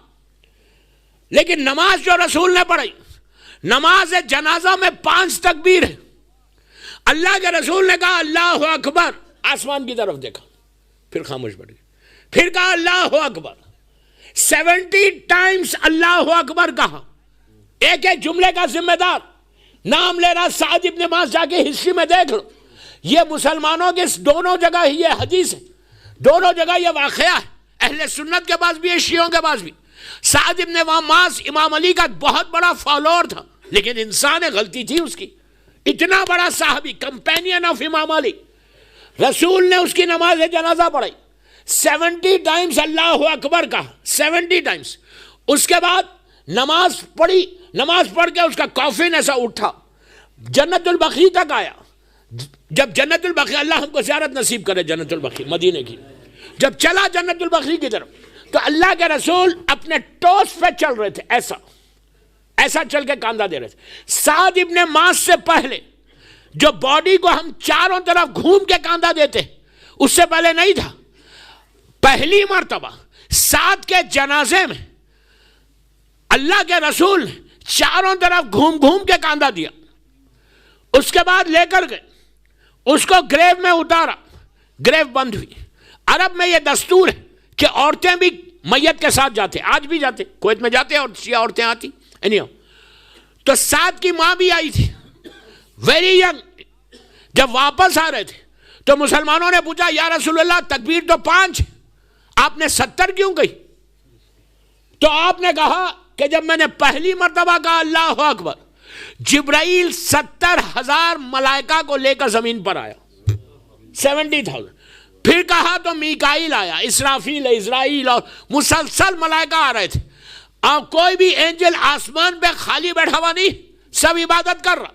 لیکن نماز جو رسول نے پڑھائی، نماز جنازہ میں 5 تکبیر ہے. اللہ کے رسول نے کہا اللہ اکبر، آسمان کی طرف دیکھا، پھر خاموش پڑ گئی، پھر کہا اللہ اکبر. 70 ٹائمز اللہ اکبر کہا. ایک ایک جملے کا ذمہ دار نام لے رہا سعد ابن معاذ، جا کے ہسٹری میں دیکھ لو. یہ مسلمانوں کے دونوں جگہ ہی یہ حدیث ہے، دونوں جگہ یہ واقعہ ہے، اہل سنت کے پاس بھی ہے، شیعوں کے پاس بھی. سعد ابن معاذ امام علی کا بہت بڑا فالوور تھا، لیکن انسان غلطی تھی اس کی. اتنا بڑا صحابی، کمپینین آف امام علی، رسول نے اس کی نماز جنازہ پڑھائی 70 ٹائمز اللہ اکبر کہا، 70 ٹائمز. اس کے بعد نماز پڑھی، نماز پڑھ کے اس کا کافن ایسا اٹھا، جنت البقیع تک آیا. جب جنت البقیع، اللہ ہم کو زیارت نصیب کرے جنت البقیع مدینے کی، جب چلا جنت البقیع کی طرف تو اللہ کے رسول اپنے ٹوس پہ چل رہے تھے، ایسا ایسا چل کے کاندھا دے رہے تھے. سعد ابن معاذ سے پہلے جو باڈی کو ہم چاروں طرف گھوم کے کاندھا دیتے اس سے پہلے نہیں تھا. پہلی مرتبہ سعد کے جنازے میں اللہ کے رسول نے چاروں طرف گھوم گھوم کے کاندھا دیا. اس کے بعد لے کر گئے، اس کو گریو میں اتارا، گریو بند ہوئی. عرب میں یہ دستور ہے کہ عورتیں بھی میت کے ساتھ جاتے، آج بھی جاتے، کویت میں جاتے اور شیعہ عورتیں آتی. تو سعد کی ماں بھی آئی تھی، ویری ینگ. جب واپس آ رہے تھے تو مسلمانوں نے پوچھا یا رسول اللہ تکبیر تو 5، آپ نے 70 کیوں کہی؟ تو آپ نے کہا کہ جب میں نے پہلی مرتبہ کہا اللہ اکبر، جبرائیل 70,000 ملائکہ کو لے کر زمین پر آیا، 70,000. پھر کہا تو میکائیل آیا، اسرافیل، اسرائیل، اور مسلسل ملائکہ آ رہے تھے. اور کوئی بھی اینجل آسمان پہ خالی بیٹھا ہوا نہیں، سب عبادت کر رہا.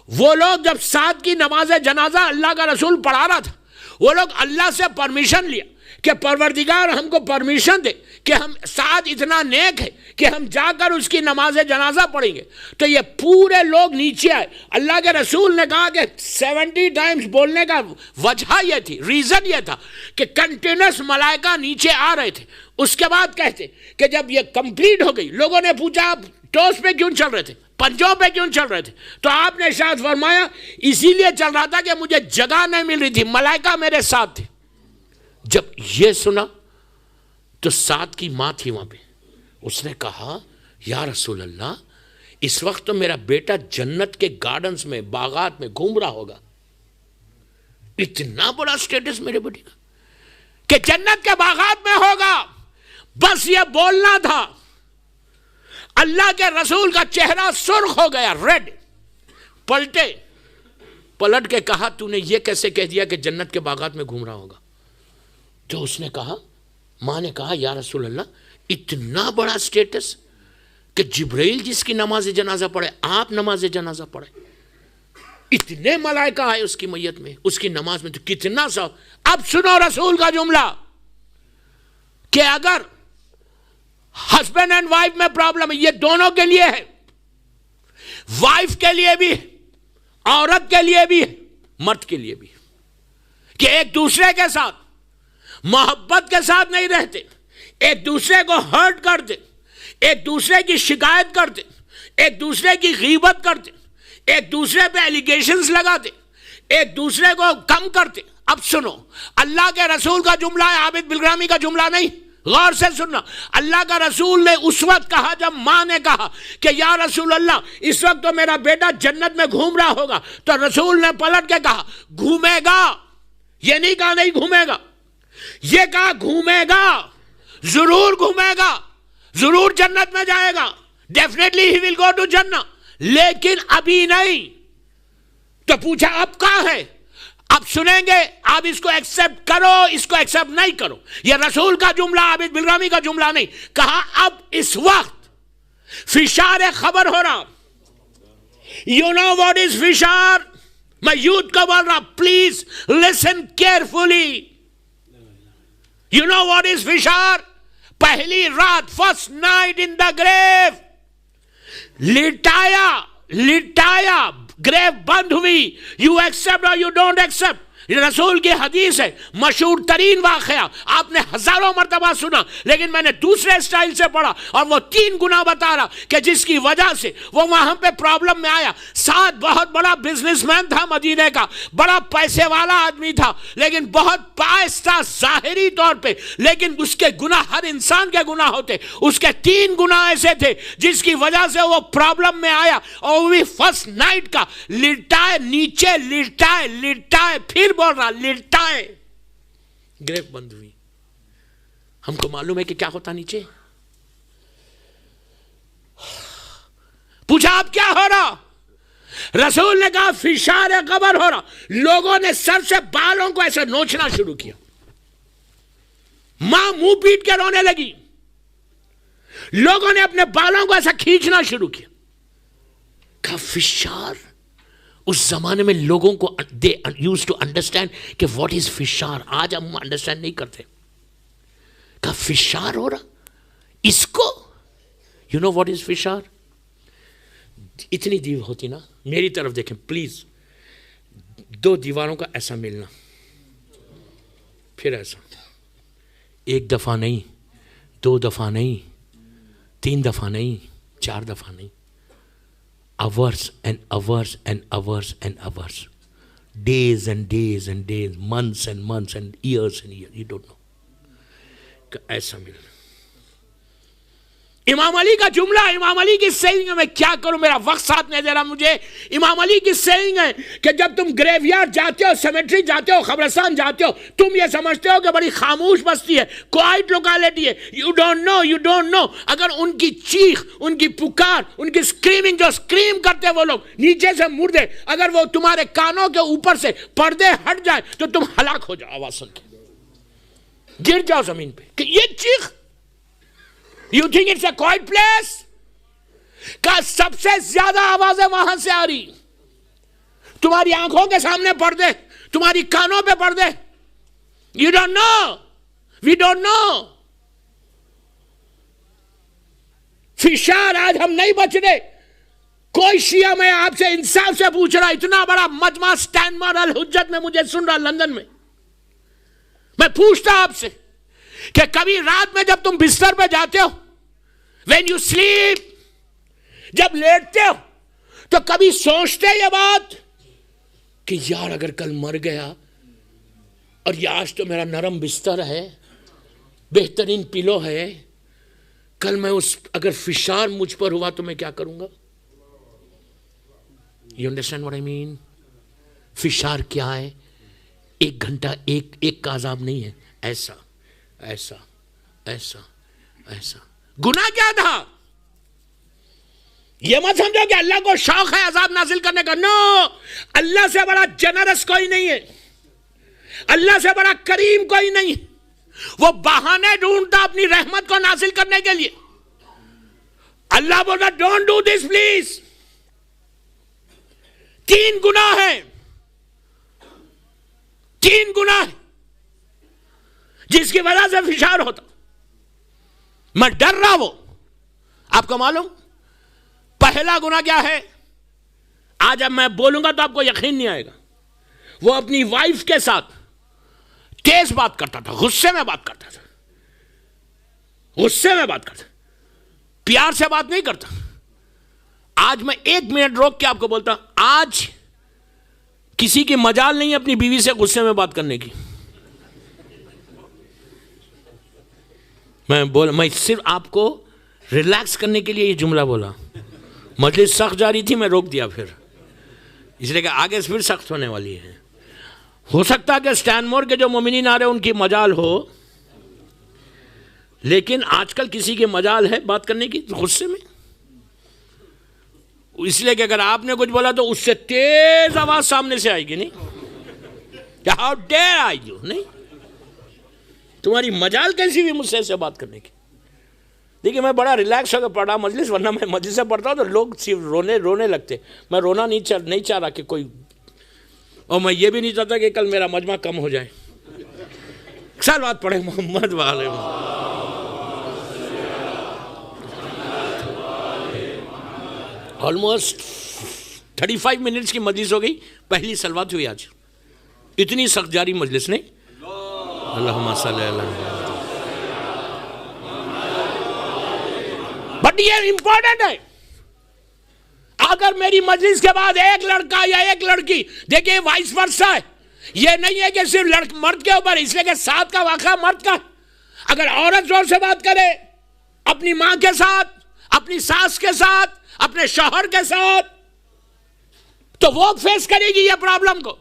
وہ لوگ جب سعد کی نماز جنازہ اللہ کا رسول پڑھا رہا تھا، وہ لوگ اللہ سے پرمیشن لیا کہ پروردگار ہم کو پرمیشن دے کہ ہم سعد اتنا نیک ہے کہ ہم جا کر اس کی نماز جنازہ پڑھیں گے. تو یہ پورے لوگ نیچے آئے. اللہ کے رسول نے کہا کہ 70 ٹائمز بولنے کا وجہ یہ تھی، ریزن یہ تھا کہ کنٹینیوس ملائکہ نیچے آ رہے تھے. اس کے بعد کہتے کہ جب یہ کمپلیٹ ہو گئی، لوگوں نے پوچھا آپ ٹوس پہ کیوں چل رہے تھے، پنجوں پہ کیوں چل رہے تھے؟ تو آپ نے ارشاد فرمایا اسی لیے چل رہا تھا کہ مجھے جگہ نہیں مل رہی تھی، ملائکہ میرے ساتھ تھے. جب یہ سنا تو سعد کی ماں تھی وہاں پہ، اس نے کہا یا رسول اللہ اس وقت تو میرا بیٹا جنت کے گارڈنز میں، باغات میں گھوم رہا ہوگا. اتنا بڑا سٹیٹس میرے بیٹے کا کہ جنت کے باغات میں ہوگا، بس یہ بولنا تھا. اللہ کے رسول کا چہرہ سرخ ہو گیا، ریڈ. پلٹے، پلٹ کے کہا تو نے یہ کیسے کہہ دیا کہ جنت کے باغات میں گھوم رہا ہوگا؟ تو اس نے کہا، ماں نے کہا یا رسول اللہ اتنا بڑا سٹیٹس کہ جبرائیل جس کی نماز جنازہ پڑھے، آپ نماز جنازہ پڑھے، اتنے ملائکہ آئے اس کی میت میں، اس کی نماز میں، تو کتنا سا. اب سنو رسول کا جملہ کہ اگر ہسبینڈ اینڈ وائف میں پرابلم ہے، یہ دونوں کے لیے ہے، وائف کے لیے بھی، عورت کے لیے بھی، مرد کے لیے بھی، کہ ایک دوسرے کے ساتھ محبت کے ساتھ نہیں رہتے، ایک دوسرے کو ہرٹ کرتے، ایک دوسرے کی شکایت کرتے، ایک دوسرے کی غیبت کرتے، ایک دوسرے پہ ایلیگیشنز لگاتے، ایک دوسرے کو کم کرتے. اب سنو، اللہ کے رسول کا جملہ ہے، عابد بلگرامی کا جملہ نہیں، غور سے سننا. اللہ کا رسول نے اس وقت کہا جب ماں نے کہا کہ یا رسول اللہ اس وقت تو میرا بیٹا جنت میں گھوم رہا ہوگا، تو رسول نے پلٹ کے کہا گھومے گا. یہ نہیں کہا نہیں گھومے گا، یہ کہا گھومے گا، ضرور گھومے گا، ضرور جنت میں جائے گا، definitely he will go to جنت، لیکن ابھی نہیں. تو پوچھا اب کہاں ہے؟ اب سنیں گے، آپ اس کو ایکسپٹ کرو، اس کو ایکسپٹ نہیں کرو. یہ رسول کا جملہ، عابد بلگرامی کا جملہ نہیں. کہا اب اس وقت فشار خبر ہو رہا. یو نو واٹ از فشار؟ میں یوتھ کو بول رہا، please listen carefully. You know what is فشار؟ پہلی رات، فرسٹ نائٹ ان دا گریو، لٹایا، گریو بند ہوئی. یو ایکسپٹ اور یو ڈونٹ ایکسپٹ. رسول کی حدیث ہے، مشہور ترین واقعہ، آپ نے ہزاروں مرتبہ سنا، لیکن میں نے دوسرے اسٹائل سے پڑھا، اور وہ 3 گنا بتا رہا کہ جس کی وجہ سے وہ وہاں پہ پرابلم میں آیا۔ ساتھ بہت بڑا بزنس مین تھا مدینے کا، بڑا پیسے والا آدمی تھا، لیکن بہت پائس تھا ظاہری طور پہ، لیکن اس کے گناہ ہر انسان کے گناہ ہوتے، اس کے 3 گناہ ایسے تھے جس کی وجہ سے وہ پرابلم میں آیا، اور وہ بھی فرسٹ نائٹ کا، لٹائے نیچے، لٹائے پھر بول رہا لٹائے، گریف بند ہوئی۔ ہم کو معلوم ہے کہ کیا ہوتا نیچے؟ پوچھا اب کیا ہو رہا؟ رسول نے کہا فشار قبر ہو رہا۔ لوگوں نے سر سے بالوں کو ایسے نوچنا شروع کیا، ماں منہ پیٹ کے رونے لگی، لوگوں نے اپنے بالوں کو ایسا کھینچنا شروع کیا۔ کہا فشار، اس زمانے میں لوگوں کو they used to understand کہ what is فشار، آج ہم انڈرسٹینڈ نہیں کرتے۔ کہا فشار ہو رہا اس کو، you know what is فشار؟ اتنی دیو ہوتی نا، میری طرف دیکھیں پلیز، 2 دیواروں کا ایسا ملنا، پھر ایسا، 1 دفعہ نہیں، 2 دفعہ نہیں، 3 دفعہ نہیں، 4 دفعہ نہیں، hours and hours and hours and hours, days and days and days, months and months and years, you don't know کہ ایسا ملنا۔ امام علی کا جملہ، امام علی کی سیئنگ ہے، میں کیا کروں، میرا وقت ساتھ نہیں دے رہا مجھے۔ امام علی کی سیئنگ ہے کہ جب تم گریو یارڈ جاتے ہو، سیمیٹری جاتے ہو، قبرستان جاتے ہو، تم یہ سمجھتے ہو کہ بڑی خاموش بستی ہے، کوائٹ لوکیلٹی ہے، you don't know۔ اگر ان کی چیخ، ان کی پکار، ان کی سکریمنگ، جو سکریم کرتے وہ لوگ نیچے سے مردے، اگر وہ تمہارے کانوں کے اوپر سے پردے ہٹ جائیں تو تم ہلاک ہو جاؤ، آواز سن کے گر جاؤ زمین پہ کہ یہ چیخ۔ You think it's a quiet place؟ کہ سب سے زیادہ آوازیں وہاں سے آ رہی، تمہاری آنکھوں کے سامنے پردے، تمہاری کانوں پہ پردے۔ You don't know، we don't know۔ فشار آج ہم نہیں بچ رہے۔ کوئی شیعہ، میں آپ سے انصاف سے پوچھ رہا، اتنا بڑا مجمع سٹینمر الحجت میں مجھے سن رہا لندن میں، میں پوچھتا آپ سے کہ کبھی رات میں جب تم بستر پہ جاتے ہو، when you sleep، جب لیٹتے ہو تو کبھی سوچتے یہ بات کہ یار اگر کل مر گیا اور یہ آج تو میرا نرم بستر ہے، بہترین پلو ہے، کل میں اگر فشار مجھ پر ہوا تو میں کیا کروں گا؟ You understand what I mean؟ فشار کیا ہے؟ 1 گھنٹہ ایک کا عذاب نہیں ہے، ایسا ایسا ایسا ایسا۔ گناہ کیا تھا؟ یہ مت سمجھو کہ اللہ کو شوق ہے عذاب نازل کرنے کا، نو، اللہ سے بڑا جنرس کوئی نہیں ہے، اللہ سے بڑا کریم کوئی نہیں، وہ بہانے ڈھونڈتا اپنی رحمت کو نازل کرنے کے لیے۔ اللہ بولتا ڈونٹ ڈو دس پلیز۔ 3 گناہ ہیں، 3 گناہ جس کی وجہ سے فشار ہوتا۔ میں ڈر رہا، وہ آپ کو معلوم؟ پہلا گناہ کیا ہے؟ آج اب میں بولوں گا تو آپ کو یقین نہیں آئے گا۔ وہ اپنی وائف کے ساتھ تیز بات کرتا تھا، غصے میں بات کرتا تھا، غصے میں بات کرتا، پیار سے بات نہیں کرتا۔ آج میں 1 منٹ روک کے آپ کو بولتا، آج کسی کی مجال نہیں اپنی بیوی سے غصے میں بات کرنے کی۔ میں صرف آپ کو ریلیکس کرنے کے لیے یہ جملہ بولا۔ مجلس سخت جا رہی تھی، میں روک دیا پھر، اس لیے کہ آگے پھر سخت ہونے والی ہے۔ ہو سکتا ہے کہ سٹینمور کے جو مومنین آ رہے ان کی مجال ہو، لیکن آج کل کسی کی مجال ہے بات کرنے کی غصے میں؟ اس لیے کہ اگر آپ نے کچھ بولا تو اس سے تیز آواز سامنے سے آئے گی، نہیں کہ ہاؤ ڈیئر آر یو، نہیں، تمہاری مجال کیسی بھی مجھ سے ایسے بات کرنے کی۔ دیکھیے میں بڑا ریلیکس ہو کے پڑھ رہا مجلس، ورنہ میں مجلس سے پڑھتا ہوں تو لوگ صرف رونے لگتے۔ میں رونا نہیں چاہ رہا کہ کوئی، اور میں یہ بھی نہیں چاہتا کہ کل میرا مجمع کم ہو جائے۔ صلوات پڑھیں محمد والے۔ آلموسٹ 35 منٹس کی مجلس ہو گئی، پہلی صلوات ہوئی آج۔ اتنی سخت جاری مجلس نہیں. اللہم صلی اللہ. بٹ یہ امپورٹنٹ ہے. اگر میری مجلس کے بعد ایک لڑکا یا ایک لڑکی, دیکھیں وائس ورسا ہے, یہ نہیں ہے کہ صرف مرد کے اوپر, اس لیے کہ ساتھ کا واقعہ مرد کا. اگر عورت زور سے بات کرے اپنی ماں کے ساتھ, اپنی ساس کے ساتھ, اپنے شوہر کے ساتھ, تو وہ فیس کرے گی یہ پرابلم کو.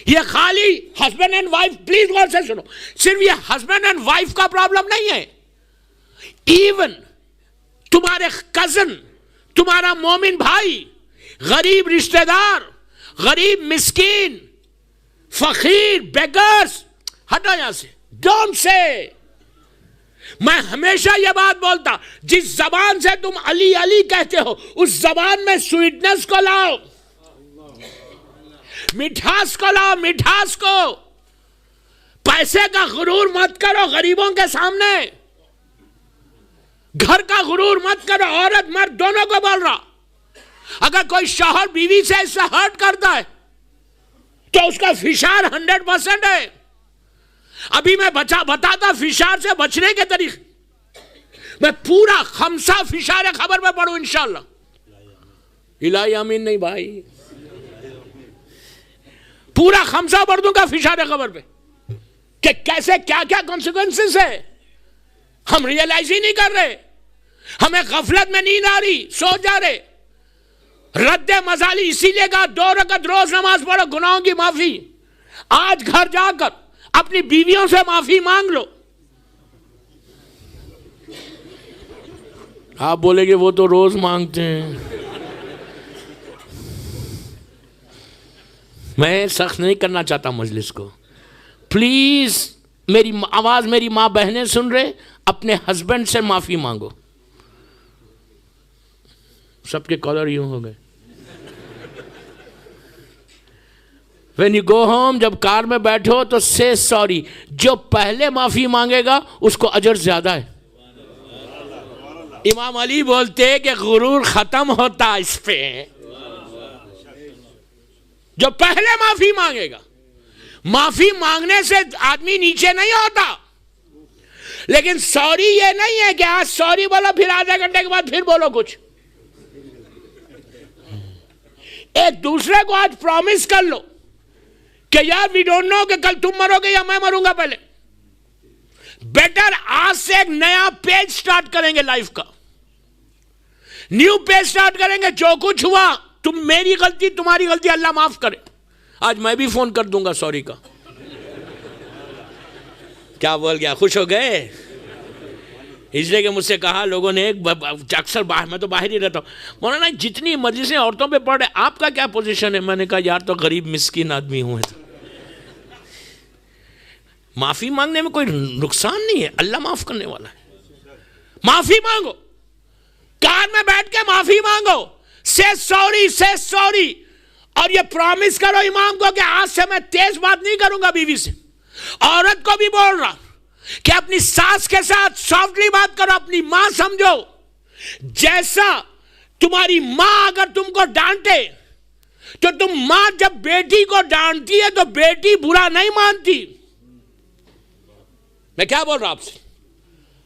یہ خالی ہسبینڈ اینڈ وائف, پلیز غور سے سنو, صرف یہ ہسبینڈ اینڈ وائف کا پرابلم نہیں ہے. ایون تمہارے کزن, تمہارا مومن بھائی, غریب رشتہ دار, غریب مسکین, فقیر, بیگرز, ہٹو یہاں سے. Don't say. میں ہمیشہ یہ بات بولتا, جس زبان سے تم علی علی کہتے ہو اس زبان میں سویٹنس کو لاؤ, مٹھاس کو لاؤ, مٹھاس کو. پیسے کا غرور مت کرو غریبوں کے سامنے, گھر کا غرور مت کرو. عورت مرد دونوں کو بول رہا, اگر کوئی شوہر بیوی سے اس سے ہرٹ کرتا ہے تو اس کا فشار 100% ہے. ابھی میں بتاتا فشار سے بچنے کے طریقے. میں پورا خمسہ فشار خبر میں پڑھوں انشاءاللہ. الہی آمین نہیں بھائی, پورا خمسہ پڑھ دوں گا فشار خبر پہ کہ کیسے کیا کیا کانسیکوینسز ہے. ہم ریئلائز ہی نہیں کر رہے, ہمیں غفلت میں نیند آ رہی, سو جا رہے. رد مظالی اسی لیے کہا 2 رکعت روز نماز پڑھو, گناہوں کی معافی. آج گھر جا کر اپنی بیویوں سے معافی مانگ لو. آپ بولے کہ وہ تو روز مانگتے ہیں. میں سخت نہیں کرنا چاہتا مجلس کو, پلیز میری آواز میری ماں بہنیں سن رہے, اپنے ہسبینڈ سے معافی مانگو. سب کے کالر یوں ہو گئے. When you go home, جب کار میں بیٹھو تو say sorry. جو پہلے معافی مانگے گا اس کو اجر زیادہ ہے. امام علی بولتے کہ غرور ختم ہوتا اس پہ. جو پہلے معافی مانگے گا, معافی مانگنے سے آدمی نیچے نہیں ہوتا, لیکن سوری یہ نہیں ہے کہ آج سوری بولو پھر آدھے گھنٹے کے بعد پھر بولو کچھ. ایک دوسرے کو آج پرومس کر لو کہ یار وی ڈونٹ نو کہ کل تم مرو گے یا میں مروں گا پہلے. بیٹر آج سے ایک نیا پیج سٹارٹ کریں گے لائف کا, نیو پیج سٹارٹ کریں گے. جو کچھ ہوا تم, میری غلطی تمہاری غلطی, اللہ معاف کرے. آج میں بھی فون کر دوں گا سوری کا. کیا بول گیا, خوش ہو گئے؟ اس لیے کہ مجھ سے کہا لوگوں نے, اکثر میں تو باہر ہی رہتا ہوں, مولانا جتنی مجلسیں عورتوں پہ پڑھ رہے آپ کا کیا پوزیشن ہے؟ میں نے کہا یار تو غریب مسکین آدمی ہوں. معافی مانگنے میں کوئی نقصان نہیں ہے, اللہ معاف کرنے والا ہے. معافی مانگو, کار میں بیٹھ کے معافی مانگو, سے سوری. اور یہ پرومس کرو امام کو کہ آج سے میں تیز بات نہیں کروں گا بیوی سے. عورت کو بھی بول رہا کہ اپنی ساس کے ساتھ سافٹلی بات کرو, اپنی ماں سمجھو. جیسا تمہاری ماں اگر تم کو ڈانٹے تو تم ماں جب بیٹی کو ڈانٹتی ہے تو بیٹی برا نہیں مانتی. میں کیا بول رہا آپ سے,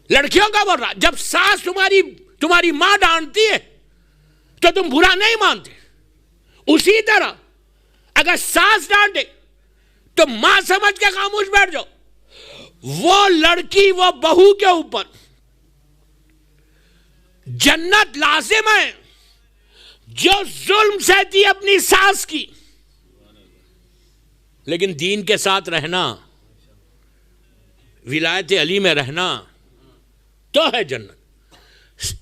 لڑکیوں کا بول رہا. جب ساس تمہاری ماں ڈانٹتی ہے تو تم برا نہیں مانتے. اسی طرح اگر ساس ڈانٹے تو ماں سمجھ کے خاموش بیٹھ جاؤ. وہ لڑکی وہ بہو کے اوپر جنت لازم ہے جو ظلم سہتی اپنی ساس کی, لیکن دین کے ساتھ رہنا, ولایت علی میں رہنا تو ہے جنت.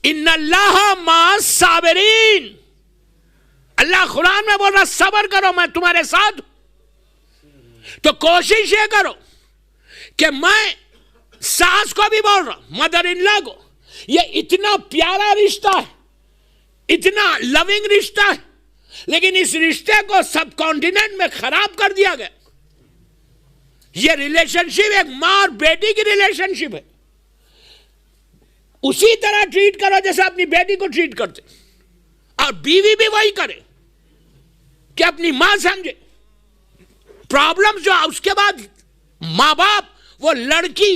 ان اللہ مع الصابرین. اللہ قرآن میں بول رہا صبر کرو میں تمہارے ساتھ. تو کوشش یہ کرو کہ میں ساس کو بھی بول رہا, مدر ان لا کو, یہ اتنا پیارا رشتہ ہے, اتنا لونگ رشتہ ہے, لیکن اس رشتے کو سب کانٹیننٹ میں خراب کر دیا گیا. یہ ریلیشن شپ ایک ماں اور بیٹی کی ریلیشن شپ ہے. اسی طرح ٹریٹ کرو جیسے اپنی بیٹی کو ٹریٹ کرتے, اور بیوی بھی وہی کرے کہ اپنی ماں سمجھے. پرابلم جو اس کے بعد ماں باپ وہ لڑکی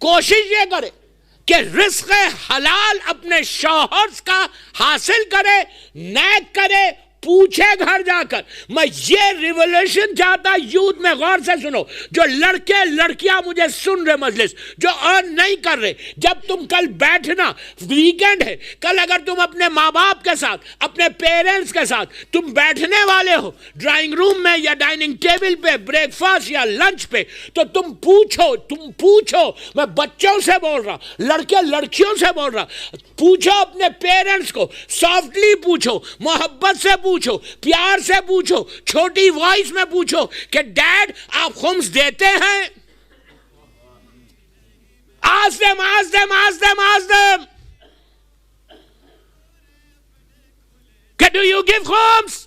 کوشش یہ کرے کہ رزق حلال اپنے شوہر کا حاصل کرے، نیک کرے، پوچھے گھر جا کر. میں یہ ریولیوشن چاہتا یوتھ میں، غور سے سنو، جو لڑکے لڑکیاں مجھے سن رہے مجلس، جو ارن نہیں کر رہے، جب تم کل بیٹھنا، ویکینڈ ہے، کل اگر تم اپنے ماں باپ کے ساتھ، اپنے پیرنٹس کے ساتھ تم بیٹھنے والے ہو ڈرائنگ روم میں یا ڈائننگ ٹیبل پہ، بریک فاسٹ یا لنچ پہ، تو تم پوچھو. میں بچوں سے بول رہا، لڑکے لڑکیوں سے بول رہا، پوچھو اپنے پیرنٹس کو، سافٹلی پوچھو، محبت سے پوچھو، پیار سے پوچھو، چھوٹی وائس میں پوچھو کہ ڈیڈ آپ خمس دیتے ہیں؟ آس دم کہ ڈو یو گیو خمس؟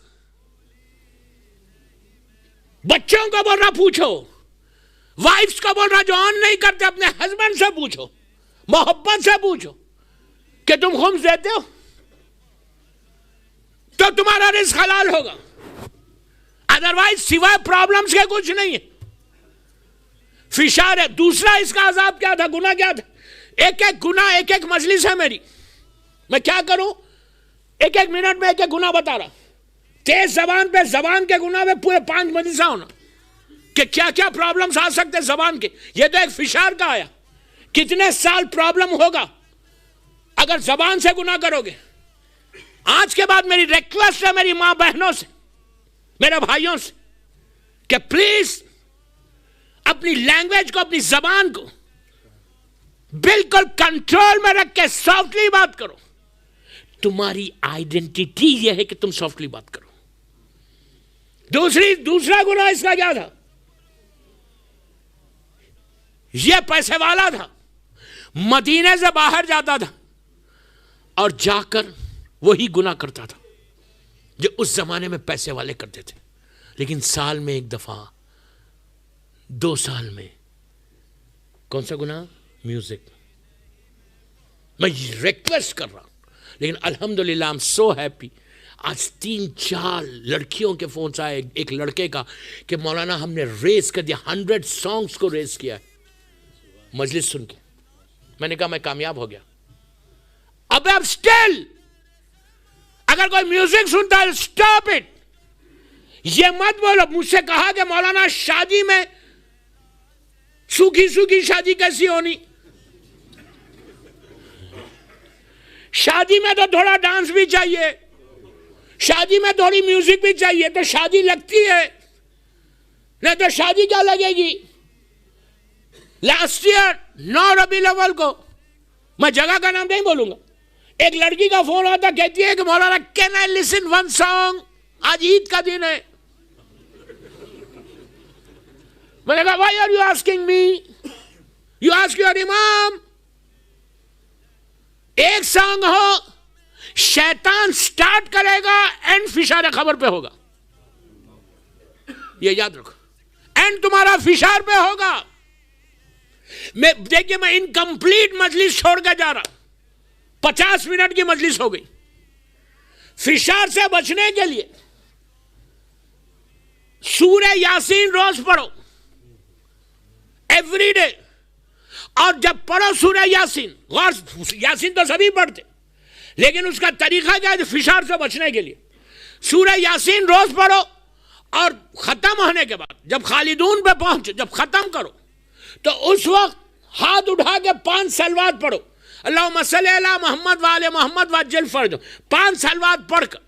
بچوں کو بول رہا پوچھو، وائفز کو بول رہا جو آن نہیں کرتے اپنے ہسبینڈ سے پوچھو، محبت سے پوچھو کہ تم خمس دیتے ہو، تو تمہارا رزق حلال ہوگا. ادروائز سوائے پرابلمز کے کچھ نہیں ہے. فشار ہے. دوسرا اس کا عذاب کیا تھا، گناہ کیا تھا؟ ایک ایک گناہ، ایک ایک مجلس ہے میری، میں کیا کروں، ایک ایک منٹ میں ایک ایک گناہ بتا رہا. تیز زبان پہ، زبان کے گناہ میں پورے 5 مجلسیں ہونا کہ کیا کیا پرابلمز آ سکتے زبان کے. یہ تو ایک فشار کا آیا. کتنے سال پرابلم ہوگا اگر زبان سے گناہ کرو گے. آج کے بعد میری ریکویسٹ ہے میری ماں بہنوں سے، میرے بھائیوں سے، کہ پلیز اپنی لینگویج کو، اپنی زبان کو بالکل کنٹرول میں رکھ کے سافٹلی بات کرو. تمہاری آئیڈینٹی یہ ہے کہ تم سافٹلی بات کرو. دوسرا گناہ اس کا کیا تھا؟ یہ پیسے والا تھا، مدینے سے باہر جاتا تھا اور جا کر وہی گناہ کرتا تھا جو اس زمانے میں پیسے والے کرتے تھے. لیکن سال میں ایک دفعہ، 2 سال میں، کون سا گناہ؟ میوزک. میں ریکویسٹ کر رہا ہوں. لیکن الحمدللہ I'm so happy. آج 3-4 لڑکیوں کے فونس آئے، ایک لڑکے کا کہ مولانا ہم نے ریز کر دیا، 100 سانگز کو ریز کیا ہے مجلس سن کے. میں نے کہا میں کامیاب ہو گیا. اب اسٹل اگر کوئی میوزک سنتا ہے اسٹاپ اٹ. یہ مت بولو. مجھ سے کہا کہ مولانا شادی میں سوکھی شادی کیسی ہونی؟ شادی میں تو تھوڑا ڈانس بھی چاہیے، شادی میں تھوڑی میوزک بھی چاہیے تو شادی لگتی ہے، نہیں تو شادی کیا لگے گی. لاسٹ ایئر 9 ربیع الاول کو، میں جگہ کا نام نہیں بولوں گا، ایک لڑکی کا فون آتا، کہتی ہے کہ مولانا کین آئی لسن 1 سانگ؟ آج عید کا دن ہے. میں نے کہا why are you asking me? You ask your امام. ایک سانگ ہو، شیطان سٹارٹ کرے گا، اینڈ فشار خبر پہ ہوگا. یہ یاد رکھو، اینڈ تمہارا فشار پہ ہوگا. دیکھیے میں انکمپلیٹ مجلس چھوڑ کے جا رہا، 50 منٹ کی مجلس ہو گئی. فشار سے بچنے کے لیے سورہ یاسین روز پڑھو، ایوری ڈے. اور جب پڑھو سورہ یاسین، غور، یاسین تو سبھی پڑھتے، لیکن اس کا طریقہ کیا ہے فشار سے بچنے کے لیے؟ سورہ یاسین روز پڑھو، اور ختم ہونے کے بعد جب خالدون پہ پہنچو، جب ختم کرو تو اس وقت ہاتھ اٹھا کے 5 صلوات پڑھو. اللہم صلی علی محمد وآل محمد وعجل فرجہ. 5 صلوات پڑھ کر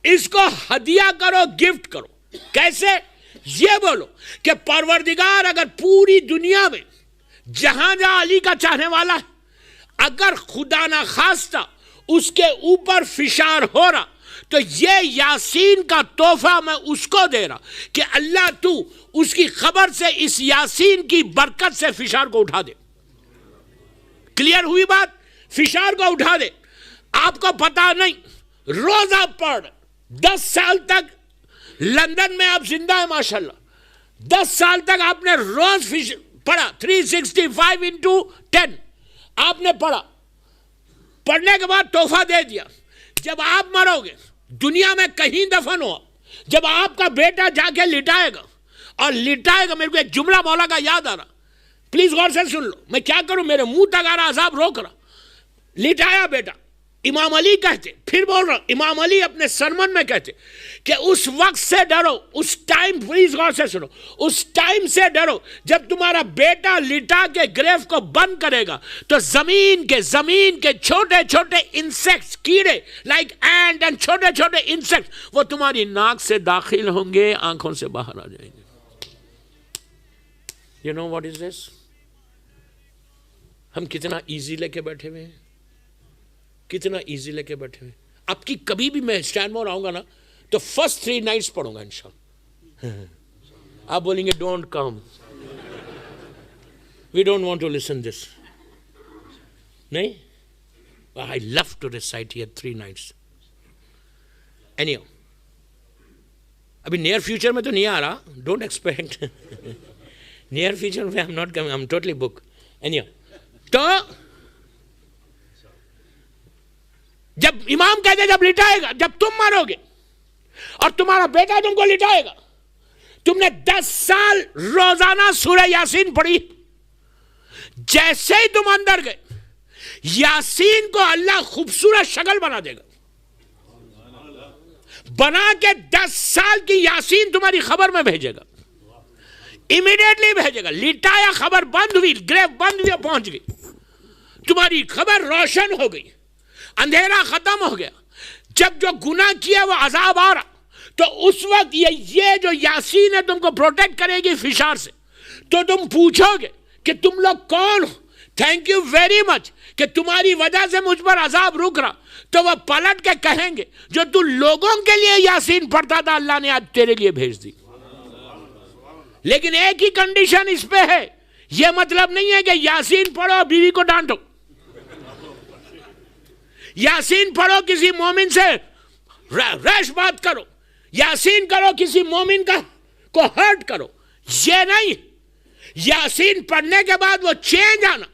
اس کو ہدیہ کرو، گفٹ کرو. کیسے؟ یہ بولو کہ پروردگار اگر پوری دنیا میں جہاں جہاں علی کا چاہنے والا ہے، اگر خدا نہ خواستہ اس کے اوپر فشار ہو رہا، تو یہ یاسین کا تحفہ میں اس کو دے رہا کہ اللہ تو اس کی خبر سے اس یاسین کی برکت سے فشار کو اٹھا دے. کلیئر ہوئی بات؟ فشار کو اٹھا دے. آپ کو پتا نہیں، روز آپ پڑھ، 10 سال تک لندن میں آپ زندہ ہیں ماشاءاللہ، 10 سال تک آپ نے روز پڑھا، 365 into 10 آپ نے پڑھا. پڑھنے کے بعد تحفہ دے دیا. جب آپ مرو گے، دنیا میں کہیں دفن ہو، جب آپ کا بیٹا جا کے لٹائے گا اور لٹائے گا. میرے کو ایک جملہ مولا کا یاد آ رہا, پلیز غور سے سن لو, میں کیا کروں, میرے منہ تک آ رہا, عذاب روک رہا. لٹایا بیٹا, امام علی کہتے, پھر بول رہا, امام علی اپنے سرمن میں کہتے کہ اس وقت سے ڈرو, اس ٹائم, پلیز غور سے سنو, اس ٹائم سے ڈرو جب تمہارا بیٹا لٹا کے گریف کو بند کرے گا تو زمین کے چھوٹے چھوٹے انسیکٹس, کیڑے لائک اینٹ اینڈ چھوٹے چھوٹے انسیکٹس, وہ تمہاری ناک سے داخل ہوں گے, آنکھوں سے باہر آ جائیں گے. You know what is this? ہم کتنا ایزی لے کے بیٹھے ہوئے ہیں, کتنا ایزی لے کے بیٹھے ہوئے. اب کی کبھی بھی میں اسٹینڈ مور آؤں گا نا تو فرسٹ 3 نائٹس پڑھوں گا انشاءاللہ. آپ بولیں گے don't come, we don't want to listen this. نہیں, I love to recite here 3 nights. Anyhow, ابھی نیئر فیوچر میں تو نہیں آ رہا, ڈونٹ ایکسپیکٹ. نیئر فیوچر میں I'm not coming, I'm totally booked. Anyhow, تو جب امام کہتے ہیں جب لٹائے گا, جب تم مرو گے اور تمہارا بیٹا تم کو لٹائے گا, تم نے 10 سال روزانہ سورہ یاسین پڑھی, جیسے ہی تم اندر گئے یاسین کو اللہ خوبصورت شکل بنا دے گا, بنا کے 10 سال کی یاسین تمہاری خبر میں بھیجے گا, امیڈیٹلی بھیجے گا. لٹایا, خبر بند ہوئی, گریف بند ہوئی, پہنچ گئی, تمہاری خبر روشن ہو گئی, اندھیرا ختم ہو گیا. جب جو گناہ کیا وہ عذاب آ رہا, تو اس وقت یہ جو یاسین ہے تم کو پروٹیکٹ کرے گی فشار سے. تو تم پوچھو گے کہ تم لوگ کون ہو, تھینک یو ویری مچ کہ تمہاری وجہ سے مجھ پر عذاب رک رہا. تو وہ پلٹ کے کہیں گے جو تو لوگوں کے لیے یاسین پڑھتا تھا اللہ نے آج تیرے لیے بھیج دی. لیکن ایک ہی کنڈیشن اس پہ ہے, یہ مطلب نہیں ہے کہ یاسین پڑھو بیوی کو ڈانٹو, یاسین پڑھو کسی مومن سے ریش بات کرو, یاسین کرو کسی مومن کو ہرٹ کرو, یہ نہیں. یاسین پڑھنے کے بعد وہ چینج آنا,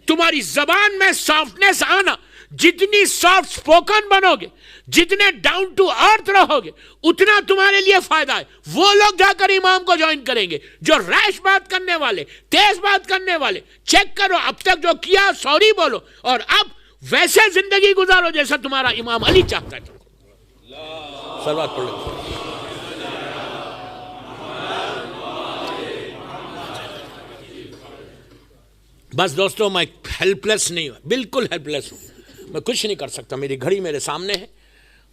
تمہاری زبان میں سافٹنیس آنا, جتنی سافٹ سپوکن بنو گے, جتنے ڈاؤن ٹو ارتھ رہو گے, اتنا تمہارے لیے فائدہ ہے. وہ لوگ جا کر امام کو جوائن کریں گے جو ریش بات کرنے والے, تیز بات کرنے والے. چیک کرو اب تک جو کیا, سوری بولو, اور اب ویسے زندگی گزارو جیسا تمہارا امام علی چاہتا ہے. صلوات پڑھ لو. بس دوستو, میں ہیلپ لیس نہیں ہوں, بالکل ہیلپ لیس ہوں, میں کچھ نہیں کر سکتا. میری گھڑی میرے سامنے ہے,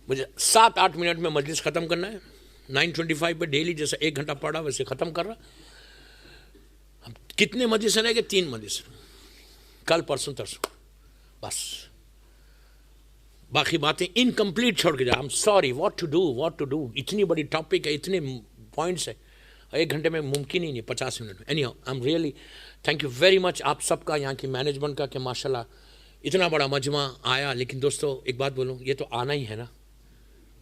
مجھے 7-8 منٹ میں مجلس ختم کرنا ہے. 9:25 پہ ڈیلی جیسے 1 گھنٹہ پڑھا ویسے ختم کر رہا. کتنے مجلس رہے گے؟ 3 مجلس, کل پرسوں ترسوں, بس. باقی باتیں انکمپلیٹ چھوڑ کے جا. I'm sorry, what to do. اتنی بڑی ٹاپک ہے, اتنے پوائنٹس ہے, 1 گھنٹے میں ممکن ہی نہیں, 50 منٹ میں. Anyhow, I'm really thank you very much آپ سب کا, یہاں کی مینجمنٹ کا, کہ ماشاءاللہ اتنا بڑا مجمع آیا. لیکن دوستو ایک بات بولوں, یہ تو آنا ہی ہے نا.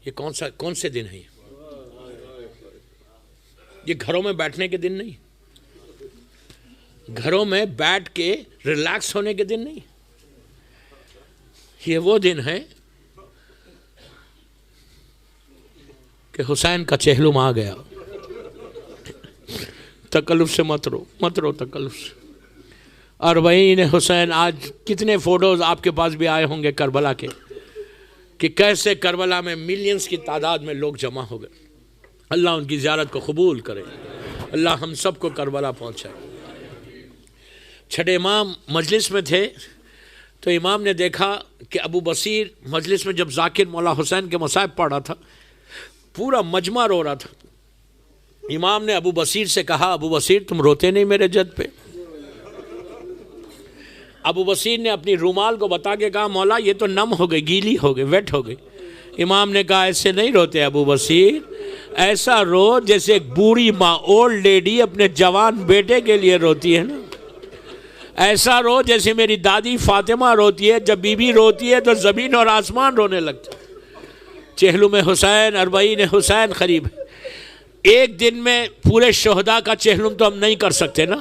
یہ کون سے دن ہیں؟ یہ گھروں میں بیٹھنے کے دن نہیں, گھروں میں بیٹھ کے ریلیکس ہونے کے دن نہیں. یہ وہ دن ہے کہ حسین کا چہلم آ گیا. تکلف سے مت رو تکلف سے. اور وہیں حسین, آج کتنے فوٹوز آپ کے پاس بھی آئے ہوں گے کربلا کے, کہ کیسے کربلا میں ملینز کی تعداد میں لوگ جمع ہو گئے. اللہ ان کی زیارت کو قبول کرے, اللہ ہم سب کو کربلا پہنچائے. چھٹے امام مجلس میں تھے تو امام نے دیکھا کہ ابو بصیر مجلس میں جب ذاکر مولا حسین کے مصائب پڑھ رہا تھا, پورا مجمع رو رہا تھا. امام نے ابو بصیر سے کہا, ابو بصیر تم روتے نہیں میرے جد پہ؟ ابو بصیر نے اپنی رومال کو بتا کے کہا, مولا یہ تو نم ہو گئی, گیلی ہو گئی, ویٹ ہو گئی. امام نے کہا ایسے نہیں روتے ابو بصیر, ایسا رو جیسے ایک بوڑھی ماں, اولڈ لیڈی اپنے جوان بیٹے کے لیے روتی ہے نا. ایسا رو جیسے میری دادی فاطمہ روتی ہے, جب بی بی روتی ہے تو زمین اور آسمان رونے لگتے. چہلم حسین, اربعین حسین قریب ہے. ایک دن میں پورے شہداء کا چہلم تو ہم نہیں کر سکتے نا.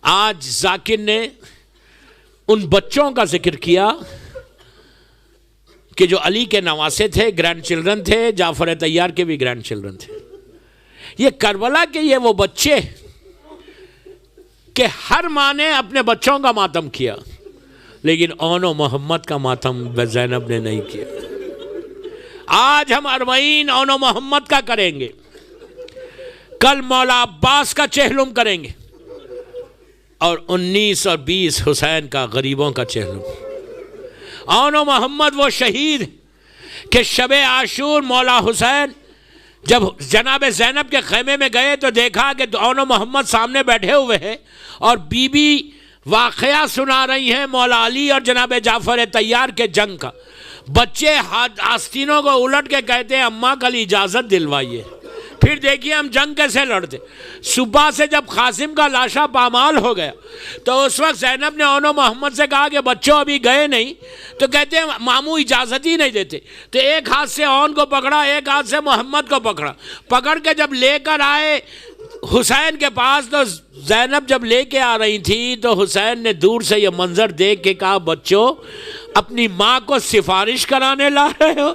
آج ذاکر نے ان بچوں کا ذکر کیا کہ جو علی کے نواسے تھے, گرینڈ چلڈرن تھے, جعفر طیار کے بھی گرینڈ چلڈرن تھے. یہ کربلا کے یہ وہ بچے کہ ہر ماں نے اپنے بچوں کا ماتم کیا، لیکن اون و محمد کا ماتم زینب نے نہیں کیا۔ آج ہم 40 اون و محمد کا کریں گے، کل مولا عباس کا چہلم کریں گے، اور 19 اور 20 حسین کا، غریبوں کا چہلم۔ اون و محمد وہ شہید کہ شب عاشور مولا حسین جب جناب زینب کے خیمے میں گئے تو دیکھا کہ اون و محمد سامنے بیٹھے ہوئے ہیں اور بی بی واقعہ سنا رہی ہیں مولا علی اور جناب جعفر طیار کے جنگ کا۔ بچے آستینوں کو الٹ کے کہتے ہیں اماں کل اجازت دلوائیے، پھر دیکھیے ہم جنگ کیسے لڑتے۔ صبح سے جب قاسم کا لاشا پامال ہو گیا تو اس وقت زینب نے اون و محمد سے کہا کہ بچوں ابھی گئے نہیں، تو کہتے ہیں ماموں اجازت ہی نہیں دیتے، تو ایک ہاتھ سے اون کو پکڑا، ایک ہاتھ سے محمد کو پکڑ کے جب لے کر آئے حسین کے پاس، تو زینب جب لے کے آ رہی تھی تو حسین نے دور سے یہ منظر دیکھ کے کہا بچوں اپنی ماں کو سفارش کرانے لا رہے ہو؟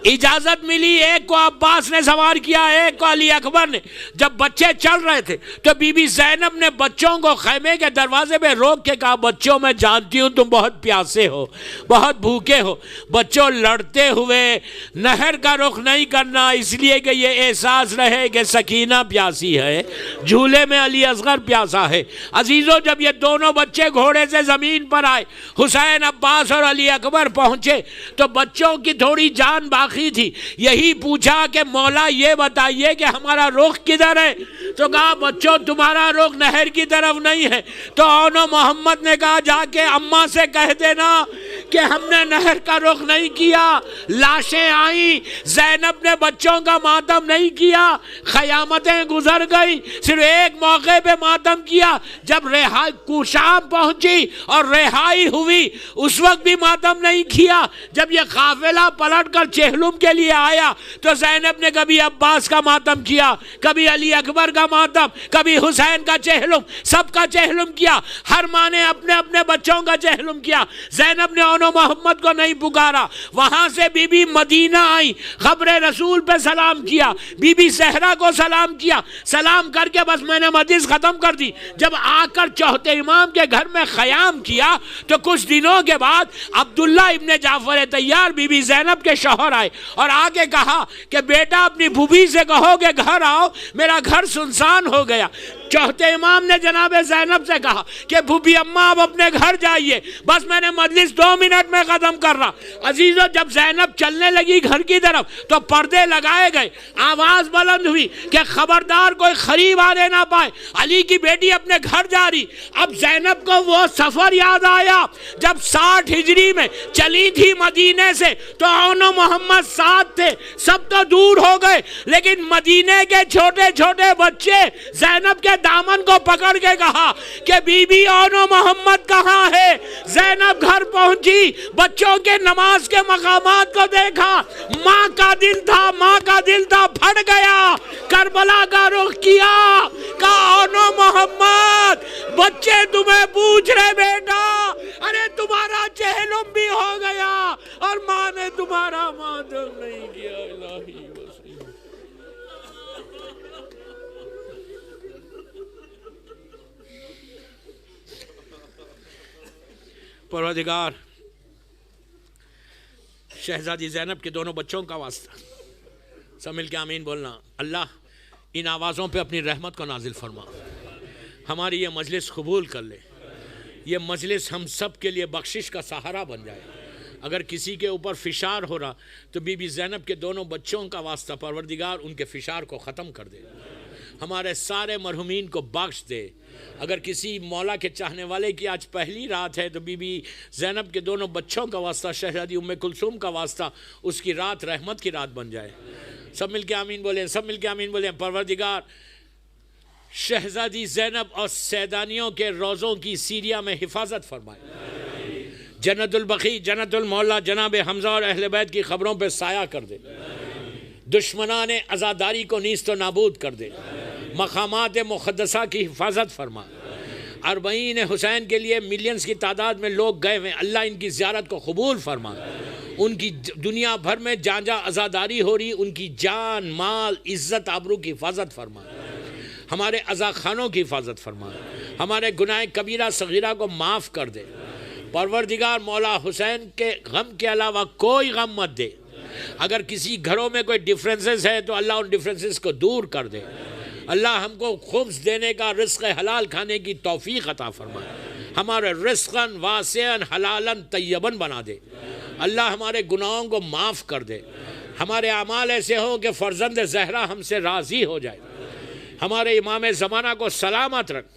اجازت ملی، ایک کو عباس نے سوار کیا، ایک کو علی اکبر نے۔ جب بچے چل رہے تھے تو بی بی زینب نے بچوں کو خیمے کے دروازے پہ روک کے کہا بچوں میں جانتی ہوں تم بہت پیاسے ہو، بہت بھوکے ہو، بچوں لڑتے ہوئے نہر کا رخ نہیں کرنا، اس لیے کہ یہ احساس رہے کہ سکینہ پیاسی ہے، جھولے میں علی اصغر پیاسا ہے۔ عزیزوں جب یہ دونوں بچے گھوڑے سے زمین پر آئے، حسین، عباس اور علی اکبر پہنچے تو بچوں کی تھوڑی جان باقی تھی، یہی پوچھا کہ مولا یہ بتائیے کہ ہمارا رخ کدھر ہے؟ تو کہا بچوں تمہارا رخ نہر کی طرف نہیں ہے۔ تو اون و محمد نے کہا جا کے اماں سے کہہ دینا کہ ہم نے نہر کا رخ نہیں کیا، لاشیں آئیں، زینب نے بچوں کا ماتم نہیں کیا، قیامتیں گزر گئی، صرف ایک موقع پہ ماتم کیا، جب شام پہنچی اور رہائی ہوئی اس وقت بھی ماتم نہیں کیا۔ جب یہ قافلہ پلٹ کر چہلم کے لیے آیا تو زینب نے کبھی عباس کا ماتم کیا، کبھی علی اکبر کا ماتم، کبھی حسین کا چہلم، سب کا چہلم کیا۔ ہر ماں نے اپنے اپنے بچوں کا چہلم کیا۔ زینب نے اون و محمد کو نہیں پکارا۔ وہاں سے بی بی مدینہ آئی، قبر رسول پہ سلام کیا، بی بی زہرا کو سلام کیا، سلام کر کے بس میں نے مجلس ختم کر دی۔ جب آ کر چوتھے امام کے گھر میں خیام کیا تو کچھ دنوں کے بعد عبداللہ ابن جعفر طیار بی بی زینب کے شوہر آئے اور آگے کہا کہ بیٹا اپنی بھوبھی سے کہو کہ گھر آؤ، میرا گھر سنسان ہو گیا۔ چوتھے امام نے جناب زینب سے کہا کہ بھوبھی اماں اب اپنے گھر جائیے، بس میں نے مجلس 2 منٹ میں ختم کر رہا۔ عزیزو جب زینب چلنے لگی گھر کی طرف تو پردے لگائے گئے، آواز بلند ہوئی کہ خبردار کوئی قریب آنے نہ پائے، علی کی بیٹی اپنے گھر جا رہی۔ اب زینب کو وہ سفر یاد آیا جب 60 ہجری میں چلی تھی مدینے سے، تو اون و محمد ساتھ تھے، سب تو دور ہو گئے، لیکن مدینے کے چھوٹے چھوٹے بچے زینب کے دامن کو پکڑ کے کہا کہ بی بی اون و محمد کہاں ہے؟ زینب گھر پہنچی، بچوں کے نماز کے مقامات کو دیکھا، ماں کا دل تھا پھٹ گیا، کربلا کا رخ کیا، کہا اون و محمد بچے تمہیں پوچھ رہے بیٹا، ارے تمہارا چہلم بھی ہو گیا اور ماں نے تمہارا ماتم نہیں کیا۔ الہی وسیع پروردگار، شہزادی زینب کے دونوں بچوں کا واسطہ، سب مل کے آمین بولنا۔ اللہ ان آوازوں پہ اپنی رحمت کو نازل فرما، ہماری یہ مجلس قبول کر لے، یہ مجلس ہم سب کے لیے بخشش کا سہارا بن جائے۔ اگر کسی کے اوپر فشار ہو رہا تو بی بی زینب کے دونوں بچوں کا واسطہ پروردگار ان کے فشار کو ختم کر دے، ہمارے سارے مرحومین کو بخش دے۔ اگر کسی مولا کے چاہنے والے کی آج پہلی رات ہے تو بی بی زینب کے دونوں بچوں کا واسطہ، شہزادی ام کلثوم کا واسطہ، اس کی رات رحمت کی رات بن جائے۔ سب مل کے آمین بولیں، سب مل کے آمین بولیں۔ پروردگار شہزادی زینب اور سیدانیوں کے روزوں کی سیریا میں حفاظت فرمائے، جنت البقیع، جنت المعلا جناب حمزہ اور اہل بیت کی خبروں پہ سایہ کر دے، دشمنان عزاداری کو نیست و نابود کر دے، مقامات مقدسہ کی حفاظت فرما۔ 40 حسین کے لیے ملینز کی تعداد میں لوگ گئے ہوئے، اللہ ان کی زیارت کو قبول فرما۔ ان کی دنیا بھر میں جہاں جہاں عزاداری ہو رہی ان کی جان مال عزت آبرو کی حفاظت فرما، ہمارے عزا خانوں کی حفاظت فرما، ہمارے گناہ کبیرہ صغیرہ کو معاف کر دے۔ پروردگار مولا حسین کے غم کے علاوہ کوئی غم مت دے۔ اگر کسی گھروں میں کوئی ڈیفرنسز ہے تو اللہ ان ڈیفرنسز کو دور کر دے۔ اللہ ہم کو خبز دینے کا، رزق حلال کھانے کی توفیق عطا فرمائے، ہمارے رزقاً واسعاً حلالاً طیباً بنا دے۔ اللہ ہمارے گناہوں کو معاف کر دے، ہمارے اعمال ایسے ہوں کہ فرزند زہرا ہم سے راضی ہو جائے، ہمارے امام زمانہ کو سلامت رکھ۔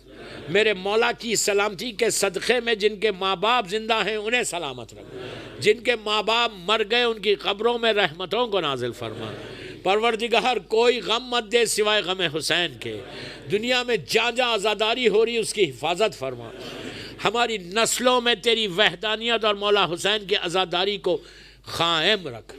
میرے مولا کی سلامتی کے صدقے میں جن کے ماں باپ زندہ ہیں انہیں سلامت رکھ، جن کے ماں باپ مر گئے ان کی قبروں میں رحمتوں کو نازل فرما۔ پروردگار کوئی غم مت دے سوائے غم حسین کے۔ دنیا میں جہاں جہاں عزاداری ہو رہی اس کی حفاظت فرما، ہماری نسلوں میں تیری وحدانیت اور مولا حسین کی عزاداری کو قائم رکھ۔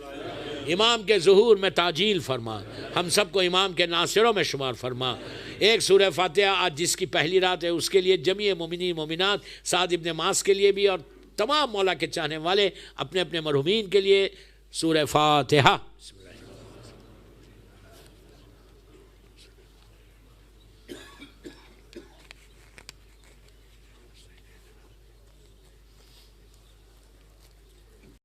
امام کے ظہور میں تعجیل فرما، ہم سب کو امام کے ناصروں میں شمار فرما۔ ایک سورہ فاتحہ آج جس کی پہلی رات ہے اس کے لیے، جمیع مومنین مومنات، سعد ابن معاذ کے لیے بھی، اور تمام مولا کے چاہنے والے اپنے اپنے مرحومین کے لیے سورہ فاتحہ۔